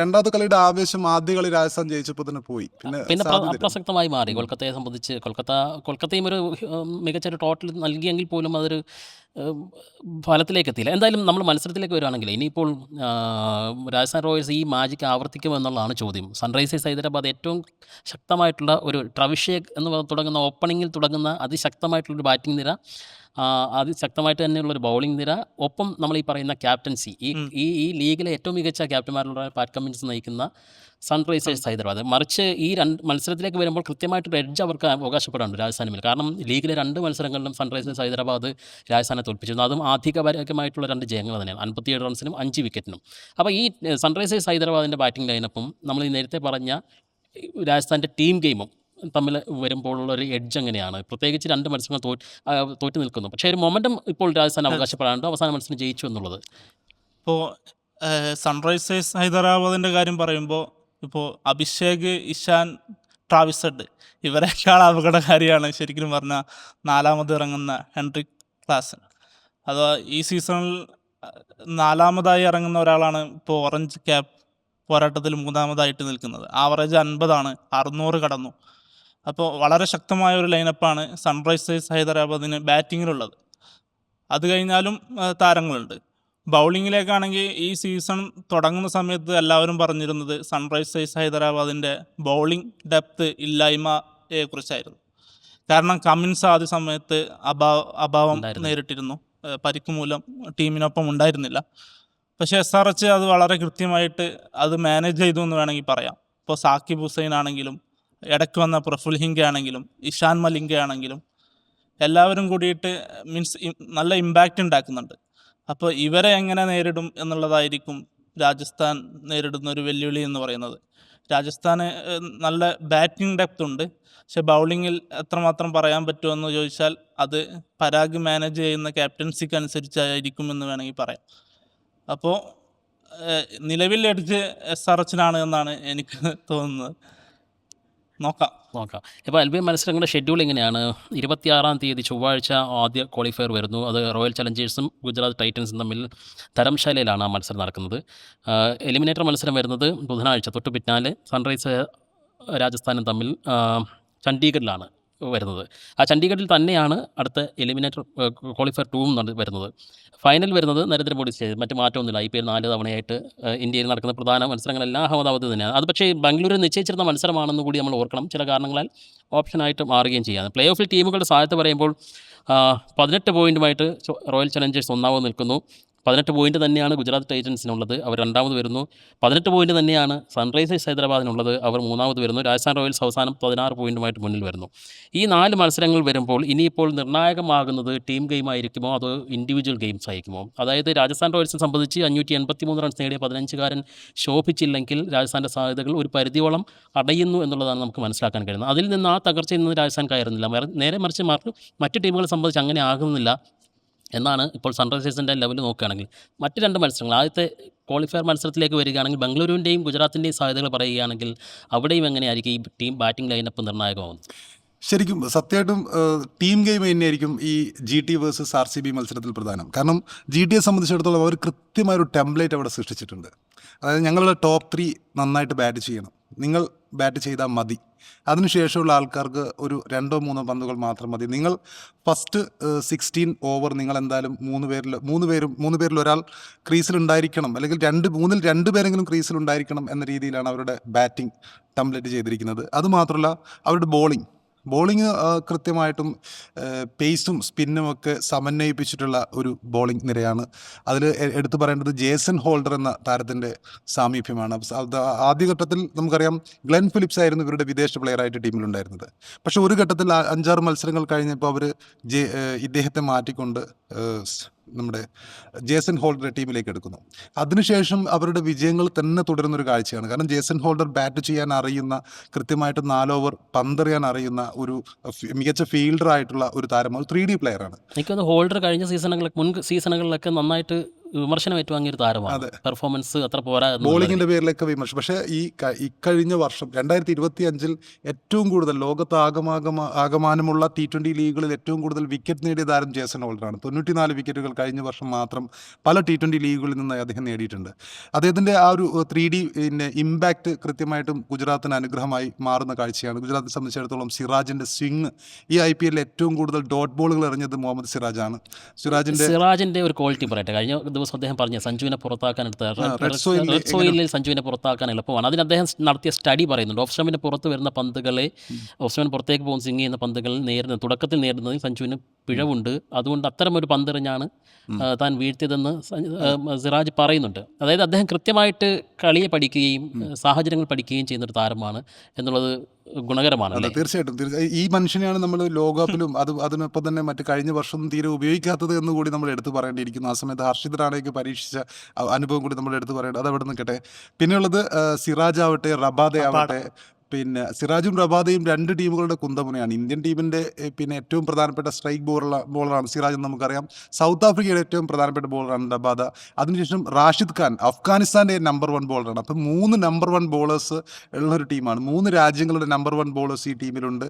രണ്ടാമത്തെ കളിയുടെ ആവേശം ആദ്യ കളി രാജസ്ഥാൻ ജയിച്ചപ്പോൾ തന്നെ പോയി. പിന്നെ അപ്രസക്തമായി മാറി. കൊൽക്കത്തയെ സംബന്ധിച്ച് കൊൽക്കത്തയും ഒരു മികച്ചൊരു ടോട്ടൽ നൽകിയെങ്കിൽ പോലും അതൊരു ഫലത്തിലേക്ക് എത്തിയില്ല. എന്തായാലും നമ്മൾ മത്സരത്തിലേക്ക് വരികയാണെങ്കിൽ ഇനിയിപ്പോൾ രാജസ്ഥാൻ റോയൽസ് ഈ മാജിക് ആവർത്തിക്കുമെന്നുള്ളതാണ് ചോദ്യം. സൺറൈസേഴ്സ് ഹൈദരാബാദ് ഏറ്റവും ശക്തമായിട്ടുള്ള ഒരു ട്രവിഷേക് എന്ന് തുടങ്ങുന്ന ഓപ്പണിങ്ങിൽ തുടങ്ങുന്ന അതിശക്തമായിട്ടുള്ളൊരു ബാറ്റിംഗ് നിര, അതിശക്തമായിട്ട് തന്നെയുള്ളൊരു ബൗളിംഗ് നിര, ഒപ്പം നമ്മൾ ഈ പറയുന്ന ക്യാപ്റ്റൻസി, ഈ ഉം. ഈ ഈ ലീഗിലെ ഏറ്റവും മികച്ച ക്യാപ്റ്റന്മാരിലുള്ള പാറ്റ് കമ്മിൻസ് നയിക്കുന്ന സൺറൈസേഴ്സ് ഹൈദരാബാദ്. മറിച്ച് ഈ മത്സരത്തിലേക്ക് വരുമ്പോൾ കൃത്യമായിട്ടൊരു എഡ്ജ് അവർക്ക് അവകാശപ്പെടാറുണ്ട് രാജസ്ഥാന് മേൽ. കാരണം ലീഗിലെ 2 മത്സരങ്ങളിലും സൺറൈസേഴ്സ് ഹൈദരാബാദ് രാജസ്ഥാനെ തോൽപ്പിച്ചിരുന്നു. അതും ആധികാരികമായിട്ടുള്ള 2 ജയങ്ങൾ തന്നെയാണ്, 57 റൺസിനും 5 വിക്കറ്റിനും. അപ്പോൾ ഈ സൺറൈസേഴ്സ് ഹൈദരാബാദിൻ്റെ ബാറ്റിംഗ് ലൈനപ്പും നമ്മൾ ഈ നേരത്തെ പറഞ്ഞ രാജസ്ഥാൻ്റെ ടീം ഗെയിമും തമ്മിൽ വരുമ്പോഴുള്ള ഒരു എഡ്ജ് എങ്ങനെയാണ്? പ്രത്യേകിച്ച് 2 മത്സരങ്ങൾ തോറ്റ് നിൽക്കുന്നു. പക്ഷേ ഒരു മൊമെൻറ്റം ഇപ്പോൾ രാജസ്ഥാൻ അവകാശപ്പെടാണ്ട് അവസാന മത്സരം ജയിച്ചു എന്നുള്ളത്. ഇപ്പോൾ സൺറൈസേഴ്സ് ഹൈദരാബാദിൻ്റെ കാര്യം പറയുമ്പോൾ ഇപ്പോൾ അഭിഷേക്, ഇഷാൻ, ട്രാവിസ് ഹെഡ് ഇവരെക്കാൾ അപകടകാരിയാണ് ശരിക്കും പറഞ്ഞാൽ 4ാമത് ഇറങ്ങുന്ന ഹെൻറിക് ക്ലാസൻ. അത് ഈ സീസണിൽ 4ാമതായി ഇറങ്ങുന്ന ഒരാളാണ് ഇപ്പോൾ ഓറഞ്ച് ക്യാപ്പ് പോരാട്ടത്തിൽ 3ാമതായിട്ട് നിൽക്കുന്നത്. ആവറേജ് 50ആണ്, 600 കടന്നു. അപ്പോൾ വളരെ ശക്തമായ ഒരു ലൈനപ്പാണ് സൺറൈസേഴ്സ് ഹൈദരാബാദിന് ബാറ്റിങ്ങിലുള്ളത്. അത് കഴിഞ്ഞാലും താരങ്ങളുണ്ട്. ബൗളിങ്ങിലേക്കാണെങ്കിൽ ഈ സീസൺ തുടങ്ങുന്ന സമയത്ത് എല്ലാവരും പറഞ്ഞിരുന്നത് സൺറൈസേഴ്സ് ഹൈദരാബാദിൻ്റെ ബൗളിംഗ് ഡെപ്ത് ഇല്ലായ്മയെ കുറിച്ചായിരുന്നു. കാരണം കമ്മിൻസ് ആദ്യ സമയത്ത് അഭാവം നേരിട്ടിരുന്നു, പരിക്ക് മൂലം ടീമിനൊപ്പം ഉണ്ടായിരുന്നില്ല. പക്ഷേ SRH അത് വളരെ കൃത്യമായിട്ട് അത് മാനേജ് ചെയ്തു എന്ന് വേണമെങ്കിൽ പറയാം. ഇപ്പോൾ സാക്കിബ് ഹുസൈൻ ആണെങ്കിലും, ഇടയ്ക്ക് വന്ന പ്രഫുൽ ഹിംഗെ ആണെങ്കിലും, ഇഷാൻ മലിംഗ ആണെങ്കിലും എല്ലാവരും കൂടിയിട്ട് നല്ല ഇമ്പാക്റ്റ് ഉണ്ടാക്കുന്നുണ്ട്. അപ്പോൾ ഇവരെ എങ്ങനെ നേരിടും എന്നുള്ളതായിരിക്കും രാജസ്ഥാൻ നേരിടുന്ന ഒരു വെല്ലുവിളി എന്ന് പറയുന്നത്. രാജസ്ഥാന് നല്ല ബാറ്റിംഗ് ഡെപ്ത് ഉണ്ട്, പക്ഷെ ബൗളിങ്ങിൽ എത്രമാത്രം പറയാൻ പറ്റുമെന്ന് ചോദിച്ചാൽ അത് പരാഗ് മാനേജ് ചെയ്യുന്ന ക്യാപ്റ്റൻസിക്ക് അനുസരിച്ചായിരിക്കും എന്ന് വേണമെങ്കിൽ പറയാം. അപ്പോൾ നിലവിൽ എഡ്ജ് SRHനാണ് എന്നാണ് എനിക്ക് തോന്നുന്നത്. നോക്കാം. ഇപ്പോൾ LBM മത്സരങ്ങളുടെ ഷെഡ്യൂൾ എങ്ങനെയാണ്? 26-ാം തീയതി ചൊവ്വാഴ്ച ആദ്യ ക്വാളിഫയർ വരുന്നു. അത് റോയൽ ചലഞ്ചേഴ്സും ഗുജറാത്ത് ടൈറ്റൻസും തമ്മിൽ ധരംശാലയിലാണ് ആ മത്സരം നടക്കുന്നത്. എലിമിനേറ്റർ മത്സരം വരുന്നത് ബുധനാഴ്ച തൊട്ട് പിന്നാലെ സൺറൈസ് രാജസ്ഥാനും തമ്മിൽ ചണ്ഡീഗഡിലാണ് വരുന്നത്. ആ ചണ്ഡീഗഡിൽ തന്നെയാണ് അടുത്ത എലിമിനേറ്റർ ക്വാളിഫയർ 2 വരുന്നത്. ഫൈനൽ വരുന്നത് നരേന്ദ്രമോദി സ്റ്റേഡിയം. മറ്റ് മാറ്റമൊന്നുമില്ല. IPL 4 തവണയായിട്ട് ഇന്ത്യയിൽ നടക്കുന്ന പ്രധാന മത്സരങ്ങളെല്ലാം അഹമ്മദാബാദ് തന്നെയാണ്. അത് പക്ഷേ ബാംഗ്ലൂരിൽ നിശ്ചയിച്ചിരുന്ന മത്സരമാണെന്ന് കൂടി നമ്മൾ ഓർക്കണം. ചില കാരണങ്ങളാൽ ഓപ്ഷനായിട്ട് മാറുകയും ചെയ്യാം. പ്ലേ ഓഫിൽ ടീമുകളുടെ സാധ്യത പറയുമ്പോൾ 18 പോയിൻറ്റുമായിട്ട് റോയൽ ചലഞ്ചേഴ്സ് 1ാമത് നിൽക്കുന്നു. 18 പോയിൻറ്റ് തന്നെയാണ് ഗുജറാത്ത് ടൈറ്റൻസിനുള്ളത്, അവർ 2ാമത് വരുന്നു. 18 പോയിൻറ്റ് തന്നെയാണ് സൺറൈസേഴ്സ് ഹൈദരാബാദിനുള്ളത്, അവർ 3ാമത് വരുന്നു. രാജസ്ഥാൻ റോയൽസ് അവസാനം 16 പോയിൻറ്റുമായിട്ട് മുന്നിൽ വരുന്നു. ഈ 4 മത്സരങ്ങൾ വരുമ്പോൾ ഇനിയിപ്പോൾ നിർണായകമാകുന്നത് ടീം ഗെയിം ആയിരിക്കുമോ അതോ ഇൻഡിവിജ്വൽ ഗെയിംസ് ആയിരിക്കുമോ? അതായത് രാജസ്ഥാൻ റോയൽസിനെ സംബന്ധിച്ച് 583 റൺസ് നേടിയ 15-കാരൻ ശോഭിച്ചില്ലെങ്കിൽ രാജസ്ഥാൻ്റെ സാധ്യതകൾ ഒരു പരിധിയോളം അടയുന്നു എന്നുള്ളതാണ് നമുക്ക് മനസ്സിലാക്കാൻ കഴിയുന്നത്. അതിൽ നിന്ന് ആ തകർച്ചയിൽ നിന്ന് രാജസ്ഥാൻ കയറുന്നില്ല. നേരെ മറിച്ച് മറ്റ് ടീമുകളെ സംബന്ധിച്ച് അങ്ങനെ ആകുന്നില്ല എന്നാണ് ഇപ്പോൾ സൺറൈസേഴ്സിൻ്റെ ലെവൽ നോക്കുകയാണെങ്കിൽ. മറ്റ് 2 മത്സരങ്ങൾ, ആദ്യത്തെ ക്വാളിഫയർ മത്സരത്തിലേക്ക് വരികയാണെങ്കിൽ ബംഗളൂരുവിൻ്റെയും ഗുജറാത്തിൻ്റെയും സാധ്യതകൾ പറയുകയാണെങ്കിൽ അവിടെയും എങ്ങനെയായിരിക്കും ഈ ടീം ബാറ്റിംഗ് ലൈനപ്പ് നിർണായകമാകുന്നത്? ശരിക്കും സത്യമായിട്ടും ടീം ഗെയിം തന്നെയായിരിക്കും ഈ GT വേഴ്സസ് RCB മത്സരത്തിൽ പ്രധാനം. കാരണം GTയെ സംബന്ധിച്ചിടത്തോളം അവർ കൃത്യമായൊരു ടെംപ്ലേറ്റ് അവിടെ സൃഷ്ടിച്ചിട്ടുണ്ട്. അതായത് ഞങ്ങളുടെ ടോപ്പ് 3 നന്നായിട്ട് ബാറ്റ് ചെയ്യണം, നിങ്ങൾ ബാറ്റ് ചെയ്താൽ മതി. അതിനുശേഷമുള്ള ആൾക്കാർക്ക് ഒരു 2-3 പന്തുകൾ മാത്രം മതി. നിങ്ങൾ ഫസ്റ്റ് 16 ഓവർ നിങ്ങൾ എന്തായാലും 3 പേരിൽ ഒരാൾ ക്രീസിലുണ്ടായിരിക്കണം, അല്ലെങ്കിൽ 3-ൽ 2 പേരെങ്കിലും ക്രീസിലുണ്ടായിരിക്കണം എന്ന രീതിയിലാണ് അവരുടെ ബാറ്റിംഗ് ടെംപ്ലേറ്റ് ചെയ്തിരിക്കുന്നത്. അതുമാത്രമല്ല അവരുടെ ബോളിംഗ് കൃത്യമായിട്ടും പേസും സ്പിന്നും ഒക്കെ സമന്വയിപ്പിച്ചിട്ടുള്ള ഒരു ബോളിംഗ് നിരയാണ്. അതിൽ എടുത്തു പറയേണ്ടത് ജേസൺ ഹോൾഡർ എന്ന താരത്തിൻ്റെ സാമീപ്യമാണ്. ആദ്യഘട്ടത്തിൽ നമുക്കറിയാം ഗ്ലെൻ ഫിലിപ്സ് ആയിരുന്നു ഇവരുടെ വിദേശ പ്ലെയറായിട്ട് ടീമിലുണ്ടായിരുന്നത്. പക്ഷേ ഒരു ഘട്ടത്തിൽ 5-6 മത്സരങ്ങൾ കഴിഞ്ഞപ്പോൾ അവർ ഇദ്ദേഹത്തെ മാറ്റിക്കൊണ്ട് നമ്മുടെ ജേസൺ ഹോൾഡറെ ടീമിലേക്ക് എടുക്കുന്നു. അതിനുശേഷം അവരുടെ വിജയങ്ങൾ തന്നെ തുടരുന്നൊരു കാഴ്ചയാണ്. കാരണം ജേസൺ ഹോൾഡർ ബാറ്റ് ചെയ്യാൻ അറിയുന്ന, കൃത്യമായിട്ട് 4 ഓവർ പന്തെറിയാൻ അറിയുന്ന ഒരു മികച്ച ഫീൽഡറായിട്ടുള്ള ഒരു താരമാണ്, 3D പ്ലെയറാണ്. എനിക്കൊന്ന് ഹോൾഡർ കഴിഞ്ഞ മുൻ സീസണുകളിലൊക്കെ നന്നായിട്ട് വിമർശനം ഏറ്റുവാങ്ങിയൊരു താരമാണ്. പെർഫോമൻസ് അത്ര പോരാ, ബോളിങ്ങിൻ്റെ പേരിലൊക്കെ വിമർശനം. പക്ഷേ ഇക്കഴിഞ്ഞ വർഷം 2025 ഏറ്റവും കൂടുതൽ ലോകത്ത് ആകമാനമുള്ള T20 ലീഗുകളിൽ ഏറ്റവും കൂടുതൽ വിക്കറ്റ് നേടിയ താരം ജേസൺ ഹോൾഡറാണ്. 94 വിക്കറ്റുകൾ കഴിഞ്ഞ വർഷം മാത്രം പല T20 ലീഗുകളിൽ നിന്ന് അദ്ദേഹം നേടിയിട്ടുണ്ട്. അദ്ദേഹത്തിൻ്റെ ആ ഒരു 3D ഇമ്പാക്റ്റ് കൃത്യമായിട്ടും ഗുജറാത്തിന് അനുഗ്രഹമായി മാറുന്ന കാഴ്ചയാണ്. ഗുജറാത്തിനെ സംബന്ധിച്ചിടത്തോളം സിറാജിൻ്റെ സ്വിങ്, ഈ IPL ഏറ്റവും കൂടുതൽ ഡോട്ട് ബോളുകൾ എറിഞ്ഞത് മുഹമ്മദ് സിറാജാണ്. സിറാജിൻ്റെ ഒരു ക്വാളിറ്റി പറയട്ടെ. കഴിഞ്ഞ ദിവസം അദ്ദേഹം പറഞ്ഞു സഞ്ജുവിനെ പുറത്താക്കാൻ എടുത്ത റെഡ് സോയിലിൽ റെഡ് സോയിലിൽ സഞ്ജുവിനെ പുറത്താക്കാൻ എളുപ്പമാണ്. അതിന് അദ്ദേഹം നടത്തിയ സ്റ്റഡി പറയുന്നുണ്ട്. ഓഫ് സ്റ്റമ്പിന് പുറത്ത് വരുന്ന പന്തുകളെ, ഓഫ് സ്റ്റമ്പിന് പുറത്തേക്ക് പോകുന്ന സ്വിങ് ചെയ്യുന്ന പന്തുകൾ തുടക്കത്തിൽ നേരിടുന്നതിൽ സഞ്ജുവിന് പിഴവുണ്ട്. അതുകൊണ്ട് അത്തരമൊരു പന്തെറിഞ്ഞാണ് താൻ വീഴ്ത്തിയതെന്ന് സിറാജ് പറയുന്നുണ്ട്. അതായത് അദ്ദേഹം കൃത്യമായിട്ട് കളിയെ പഠിക്കുകയും സാഹചര്യങ്ങൾ പഠിക്കുകയും ചെയ്യുന്നൊരു താരമാണ് എന്നുള്ളത് ഗുണകരമാണ്. അതെ, തീർച്ചയായിട്ടും. ഈ മനുഷ്യനെയാണ് നമ്മൾ ലോകകപ്പിലും അതിനൊപ്പം തന്നെ മറ്റ് കഴിഞ്ഞ വർഷം തീരെ ഉപയോഗിക്കാത്തത് എന്ന് കൂടി നമ്മൾ എടുത്തു പറയേണ്ടിയിരിക്കുന്നു. ആ സമയത്ത് ഹർഷിത് റാണയ്ക്ക് പരീക്ഷിച്ച അനുഭവം കൂടി നമ്മൾ എടുത്തു പറയേണ്ടത്. അത് അവിടെ നിൽക്കട്ടെ. പിന്നെയുള്ളത് സിറാജ് ആവട്ടെ, റബാദ ആവട്ടെ. പിന്നെ സിറാജും റബാദയും രണ്ട് ടീമുകളുടെ കുന്തമുനയാണ്. ഇന്ത്യൻ ടീമിൻ്റെ പിന്നെ ഏറ്റവും പ്രധാനപ്പെട്ട സ്ട്രൈക്ക് ബോളറാണ് സിറാജ് എന്ന് നമുക്കറിയാം. സൗത്ത് ആഫ്രിക്കയുടെ ഏറ്റവും പ്രധാനപ്പെട്ട ബോളറാണ് റബാദ. അതിനുശേഷം റാഷിദ് ഖാൻ അഫ്ഗാനിസ്ഥാൻ്റെ നമ്പർ 1 ബോളറാണ്. അപ്പം 3 നമ്പർ 1 ബോളേഴ്സ് ഉള്ളൊരു ടീമാണ്. 3 രാജ്യങ്ങളുടെ നമ്പർ 1 ബോളേഴ്സ് ഈ ടീമിലുണ്ട്.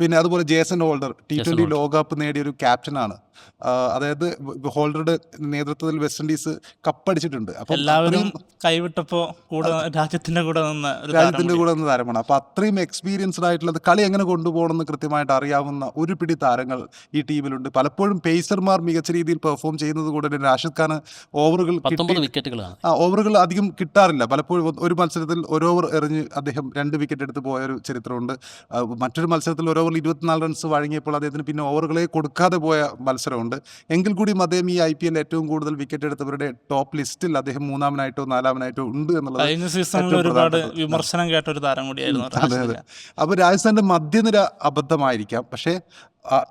പിന്നെ അതുപോലെ ജേസൺ ഹോൾഡർ T20 ലോകകപ്പ് നേടിയൊരു ക്യാപ്റ്റനാണ്. അതായത് ഹോൾഡറുടെ നേതൃത്വത്തിൽ വെസ്റ്റ് ഇൻഡീസ് കപ്പടിച്ചിട്ടുണ്ട്. അപ്പം എല്ലാവരും കൈവിട്ടപ്പോൾ രാജ്യത്തിന്റെ കൂടെ നിന്ന് താരമാണ്. അപ്പോൾ അത്രയും എക്സ്പീരിയൻസ്ഡ് ആയിട്ടുള്ളത് കളി എങ്ങനെ കൊണ്ടുപോകണമെന്ന് കൃത്യമായിട്ട് അറിയാവുന്ന ഒരു പിടി താരങ്ങൾ ഈ ടീമിലുണ്ട്. പലപ്പോഴും പേസർമാർ മികച്ച രീതിയിൽ പെർഫോം ചെയ്യുന്നത് കൊണ്ട് തന്നെ റാഷിദ് ഖാൻ ഓവറുകൾ അധികം കിട്ടാറില്ല. പലപ്പോഴും ഒരു മത്സരത്തിൽ ഒരു ഓവർ എറിഞ്ഞ് അദ്ദേഹം 2 വിക്കറ്റ് എടുത്ത് പോയൊരു ചരിത്രമുണ്ട്. മറ്റൊരു മത്സരത്തിൽ ഒരു ഓവറിൽ 24 റൺസ് വഴങ്ങിയപ്പോൾ അദ്ദേഹത്തിന് പിന്നെ ഓവറുകളെ കൊടുക്കാതെ പോയ മത്സരമുണ്ട്. എങ്കിൽ കൂടിയും അദ്ദേഹം ഈ IPL ഏറ്റവും കൂടുതൽ വിക്കറ്റ് എടുത്തവരുടെ ടോപ്പ് ലിസ്റ്റിൽ അദ്ദേഹം 3-ാമനായിട്ടോ 4-ാമനായിട്ടോ ഉണ്ട് എന്നുള്ളത് കഴിഞ്ഞ സീസണിൽ ഒരുപാട് വിമർശനം കേട്ട ഒരു താരം കൂടിയായിരുന്നു. അതെ. അപ്പോൾ രാജസ്ഥാന്റെ മധ്യനിര അബദ്ധമായിരിക്കാം, പക്ഷേ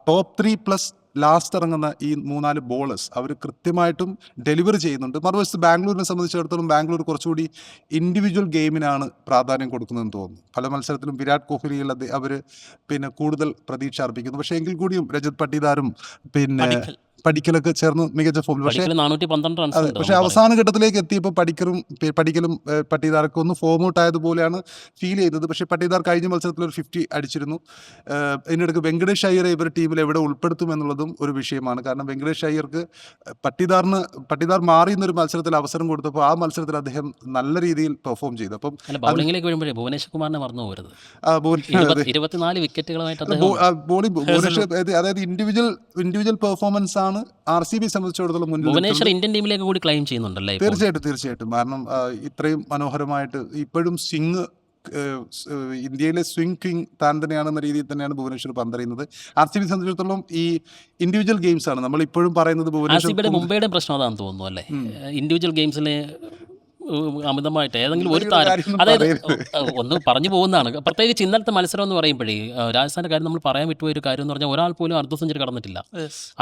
ടോപ്പ് 3+ ലാസ്റ്റ് ഇറങ്ങുന്ന ഈ 3-4 ബോളേഴ്സ് അവർ കൃത്യമായിട്ടും ഡെലിവറി ചെയ്യുന്നുണ്ട്. മറുവശത്ത് ബാംഗ്ലൂരിനെ സംബന്ധിച്ചിടത്തോളം ബാംഗ്ലൂർ കുറച്ചുകൂടി ഇൻഡിവിജ്വൽ ഗെയിമിനാണ് പ്രാധാന്യം കൊടുക്കുന്നതെന്ന് തോന്നുന്നു. പല മത്സരത്തിലും വിരാട് കോഹ്ലിയിൽ അവർ പിന്നെ കൂടുതൽ പ്രതീക്ഷ അർപ്പിക്കുന്നു. പക്ഷേ എങ്കിൽ കൂടിയും രജത് പട്ടിദാറും പിന്നെ പടിക്കലൊക്കെ ചേർന്ന് മികച്ച ഫോമിൽ. പക്ഷേ അവസാന ഘട്ടത്തിലേക്ക് എത്തിയപ്പോൾ പടിക്കലും പട്ടിദാർക്കും ഒന്ന് ഫോം ഔട്ട് ആയതുപോലെയാണ് ഫീൽ ചെയ്തത്. പക്ഷേ പട്ടിദാർ കഴിഞ്ഞ മത്സരത്തിൽ ഒരു 50 അടിച്ചിരുന്നു. ഇതിനിടയ്ക്ക് വെങ്കടേഷ് അയ്യരെ ഇവർ ടീമിൽ എവിടെ ഉൾപ്പെടുത്തും എന്നുള്ളതും ഒരു വിഷയമാണ്. കാരണം വെങ്കടേഷ് അയ്യർക്ക് പട്ടിദാർ മാറിയുന്നൊരു മത്സരത്തിൽ അവസരം കൊടുത്തപ്പോൾ ആ മത്സരത്തിൽ അദ്ദേഹം നല്ല രീതിയിൽ പെർഫോം ചെയ്തു. അപ്പം ബൗളിംഗിലേക്ക് വരുമ്പോഴേ ഭുവനേശ്വർ കുമാറിനെ മറന്നു പോകരുത്. 24 വിക്കറ്റുകളുമായിട്ട് അതായത് ഇൻഡിവിജ്വൽ പെർഫോമൻസ് ആണ് RCB സംബന്ധിച്ചിടത്തോളം മുന്നിൽ. ഭുവനേശ്വർ ഇന്ത്യൻ ടീമിലേക്ക് കൂടി ക്ലെയിം ചെയ്യുന്നുണ്ടല്ലേ? തീർച്ചയായിട്ടും. കാരണം ഇത്രയും മനോഹരമായിട്ട് ഇപ്പോഴും സ്വിംഗ് ഇന്ത്യയിലെ സ്വിംഗ് കിങ് താൻ തന്നെയാണെന്ന രീതിയിൽ തന്നെയാണ് ഭുവനേശ്വർ പന്തറിയുന്നത്. RCB സംബന്ധിച്ചിടത്തോളം ഈ ഇൻഡിവിജ്വൽ ഗെയിംസ് ആണ് നമ്മൾ ഇപ്പോഴും പറയുന്നത്. ഭുവനേശ്വർ മുംബൈയുടെ പ്രശ്നം അതാണെന്ന് തോന്നുന്നു അല്ലേ? ഇൻഡിവിജ്വൽ ഗെയിംസിലെ അമിതമായിട്ട് ഏതെങ്കിലും ഒരു താരം, അതായത് ഒന്ന് പറഞ്ഞു പോകുന്നതാണ്. പ്രത്യേകിച്ച് ഇന്നലത്തെ മത്സരം എന്ന് പറയുമ്പോഴേ രാജസ്ഥാൻ്റെ കാര്യം നമ്മൾ പറയാൻ വിട്ടുപോയ ഒരു കാര്യം എന്ന് പറഞ്ഞാൽ ഒരാൾ പോലും അർദ്ധ സെഞ്ചുറി കടന്നിട്ടില്ല.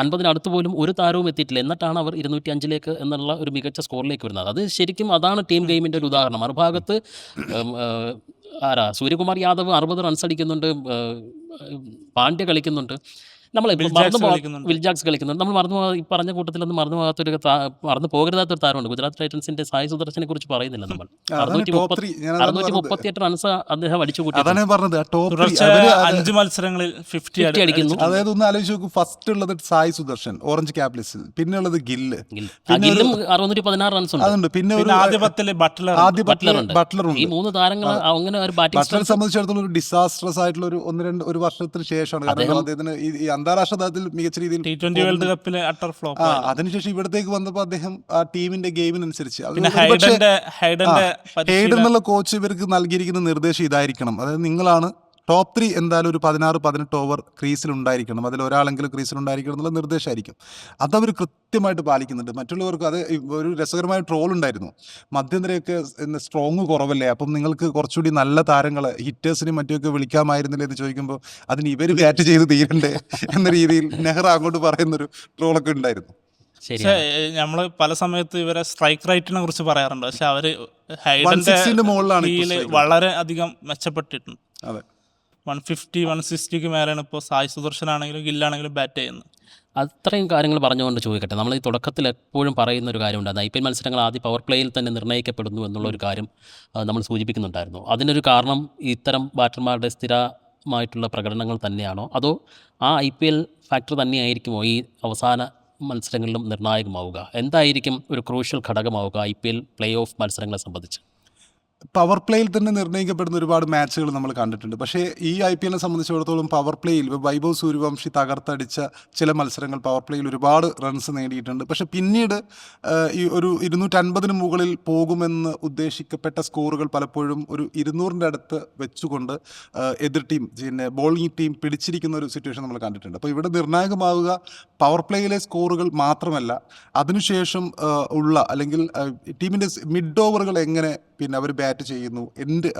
50-ന് പോലും ഒരു താരവും എത്തിയിട്ടില്ല. എന്നിട്ടാണ് അവർ 205 എന്നുള്ള ഒരു മികച്ച സ്കോറിലേക്ക് വരുന്നത്. അത് ശരിക്കും അതാണ് ടീം ഗെയിമിൻ്റെ ഒരു ഉദാഹരണം. മറുഭാഗത്ത് സൂര്യകുമാർ യാദവ് 60 റൺസ് അടിക്കുന്നുണ്ട്, പാണ്ഡ്യ കളിക്കുന്നുണ്ട്, നമ്മൾ വിൽജാക്സ് കളിക്കുന്നുണ്ട്. നമ്മൾ ഈ പറഞ്ഞ കൂട്ടത്തിലൊന്നും മറന്നു പോകരുതാത്തൊരു താരമുണ്ട്. ഗുജറാത്ത് ടൈറ്റൻസിന്റെ സായി സുദർശനെ കുറിച്ച് പറയുന്നില്ല നമ്മൾ. 638 റൺസ് അദ്ദേഹം അടിച്ചു കൂട്ടി. 5 മത്സരങ്ങളിൽ 50 അടിക്കുന്നു. അതായത് ഒന്ന് ആലോചിച്ച് നോക്കൂ. ഫസ്റ്റ് ഉള്ളത് സായി സുദർശൻ ഓറഞ്ച് ക്യാപ് ലിസ്റ്റിൽ, പിന്നെ ഉള്ളത് ഗില്ലും 616 റൺസ് ഉണ്ട്. പിന്നെ ആദ്യ പത്തില് ബട്ട്ലർ ഉണ്ട്. ഈ 3 താരങ്ങൾ അങ്ങനെ ഒരു ബാറ്റിംഗ് സംബന്ധിച്ചിടത്തോളം ഒരു ഡിസാസ്ട്രസ് ആയിട്ടുള്ള ഒരു വർഷത്തിന് ശേഷമാണ്. കാരണം അദ്ദേഹത്തിന് ഈ അന്താരാഷ്ട്ര തലത്തിൽ മികച്ച രീതിയിൽ T20 വേൾഡ് കപ്പിലെ അട്ടർ ഫ്ലോപ്പ്. അതിനുശേഷം ഇവിടത്തേക്ക് വന്നപ്പോൾ അദ്ദേഹം ആ ടീമിന്റെ ഗെയിമിനനുസരിച്ച് ഹെയ്ഡൻ എന്നുള്ള കോച്ച് ഇവർക്ക് നൽകിയിരിക്കുന്ന നിർദ്ദേശം ഇതായിരിക്കണം. അതായത് നിങ്ങളാണ് ടോപ്പ് 3 എന്തായാലും ഒരു 16-18 ഓവർ ക്രീസിലുണ്ടായിരിക്കണം, അതിൽ ഒരാളെങ്കിലും ക്രീസിലുണ്ടായിരിക്കണം എന്നുള്ള നിർദ്ദേശമായിരിക്കും. അതവർ കൃത്യമായിട്ട് പാലിക്കുന്നുണ്ട്. മറ്റുള്ളവർക്ക് അത് ഒരു രസകരമായ ട്രോൾ ഉണ്ടായിരുന്നു. മധ്യനിരയൊക്കെ സ്ട്രോങ് കുറവല്ലേ, അപ്പം നിങ്ങൾക്ക് കുറച്ചുകൂടി നല്ല താരങ്ങളെ ഹിറ്റേഴ്സിനും മറ്റുമൊക്കെ വിളിക്കാമായിരുന്നില്ലേ എന്ന് ചോദിക്കുമ്പോൾ അതിന് ഇവർ ബാറ്റ് ചെയ്ത് തീരണ്ടേ എന്ന രീതിയിൽ നെഹ്റ അങ്ങോട്ട് പറയുന്നൊരു ട്രോളൊക്കെ ഉണ്ടായിരുന്നു. പക്ഷേ നമ്മള് പല സമയത്ത് ഇവരെ സ്ട്രൈക്ക് റേറ്റിനെ കുറിച്ച് പറയാറുണ്ട്. പക്ഷെ അവര് വളരെ അധികം മെച്ചപ്പെട്ടിട്ടുണ്ട്. 150-160 മേലെയാണ് ഇപ്പോൾ സായി സുദർശൻ ആണെങ്കിലും ഗില്ലാണെങ്കിലും ബാറ്റ് ചെയ്യുന്നത്. അത്രയും കാര്യങ്ങൾ പറഞ്ഞുകൊണ്ട് ചോദിക്കട്ടെ, നമ്മൾ ഈ തുടക്കത്തിൽ എപ്പോഴും പറയുന്ന ഒരു കാര്യമുണ്ടായിരുന്നു, IPL മത്സരങ്ങൾ ആദ്യ പവർ പ്ലേയിൽ തന്നെ നിർണ്ണയിക്കപ്പെടുന്നു എന്നുള്ളൊരു കാര്യം നമ്മൾ സൂചിപ്പിക്കുന്നുണ്ടായിരുന്നു. അതിനൊരു കാരണം ഇത്തരം ബാറ്റർമാരുടെ സ്ഥിരമായിട്ടുള്ള പ്രകടനങ്ങൾ തന്നെയാണോ, അതോ ആ IPL ഫാക്ടർ തന്നെയായിരിക്കുമോ ഈ അവസാന മത്സരങ്ങളിലും നിർണായകമാവുക? എന്തായിരിക്കും ഒരു ക്രൂഷ്യൽ ഘടകമാവുക IPL പ്ലേ ഓഫ് മത്സരങ്ങളെ സംബന്ധിച്ച്? പവർ പ്ലേയിൽ തന്നെ നിർണ്ണയിക്കപ്പെടുന്ന ഒരുപാട് മാച്ചുകൾ നമ്മൾ കണ്ടിട്ടുണ്ട്. പക്ഷേ ഈ IPLനെ സംബന്ധിച്ചിടത്തോളം പവർ പ്ലേയിൽ വൈഭവ് സൂര്യവംശി തകർത്തടിച്ച ചില മത്സരങ്ങൾ പവർ പ്ലേയിൽ ഒരുപാട് റൺസ് നേടിയിട്ടുണ്ട്. പക്ഷേ പിന്നീട് ഈ ഒരു 250 മുകളിൽ പോകുമെന്ന് ഉദ്ദേശിക്കപ്പെട്ട സ്കോറുകൾ പലപ്പോഴും ഒരു 200-ൻ്റെ അടുത്ത് വെച്ചുകൊണ്ട് എതിർ ടീം പിന്നെ ബോളിംഗ് ടീം പിടിച്ചിരിക്കുന്ന ഒരു സിറ്റുവേഷൻ നമ്മൾ കണ്ടിട്ടുണ്ട്. അപ്പോൾ ഇവിടെ നിർണായകമാവുക പവർ പ്ലേയിലെ സ്കോറുകൾ മാത്രമല്ല, അതിനുശേഷം ഉള്ള അല്ലെങ്കിൽ ടീമിൻ്റെ മിഡ് ഓവറുകൾ എങ്ങനെ പിന്നെ അവർ ബാറ്റ് ചെയ്യുന്നു,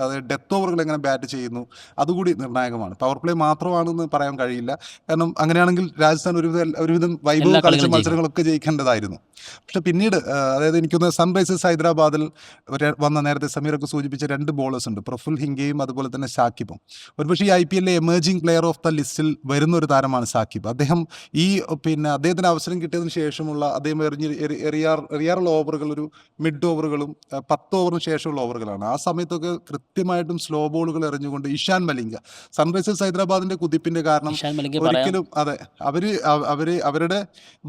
അതായത് ഡെത്ത് ഓവറുകൾ എങ്ങനെ ബാറ്റ് ചെയ്യുന്നു, അതുകൂടി നിർണായകമാണ്. പവർ പ്ലേ മാത്രമാണെന്ന് പറയാൻ കഴിയില്ല. കാരണം അങ്ങനെയാണെങ്കിൽ രാജസ്ഥാൻ ഒരുവിധം വൈഭവ് എല്ലാ കളിച്ച കളികളും മത്സരങ്ങളൊക്കെ ജയിക്കേണ്ടതായിരുന്നു. പക്ഷെ പിന്നീട് അതായത് എനിക്കൊന്ന് സൺറൈസേഴ്സ് ഹൈദരാബാദിൽ വന്ന നേരത്തെ സമീറൊക്കെ സൂചിപ്പിച്ച 2 ബോളേഴ്സ് ഉണ്ട്, പ്രഫുൽ ഹിംഗയും അതുപോലെ തന്നെ സാക്കിബും. ഒരുപക്ഷെ ഈ IPLലെ എമേർജിംഗ് പ്ലെയർ ഓഫ് ദ ലിസ്റ്റിൽ വരുന്ന ഒരു താരമാണ് സാക്കിബ്. അദ്ദേഹം പിന്നെ അദ്ദേഹത്തിന് അവസരം കിട്ടിയതിന് ശേഷമുള്ള അദ്ദേഹം എറിയാറുള്ള ഓവറുകൾ ഒരു മിഡ് ഓവറുകളും 10 ഓവറിന് ശേഷമുള്ള ഓവറുകളാണ്. ആ സമയത്തൊക്കെ കൃത്യമായിട്ടും സ്ലോ ബോളുകൾ എറിഞ്ഞുകൊണ്ട് ഇഷാൻ മലിംഗ, സൺറൈസേഴ്സ് ഹൈദരാബാദിന്റെ കുതിപ്പിന്റെ കാരണം ഇഷാൻ മലിംഗ പറയാം. ഒരിക്കലും അതെ അവരുടെ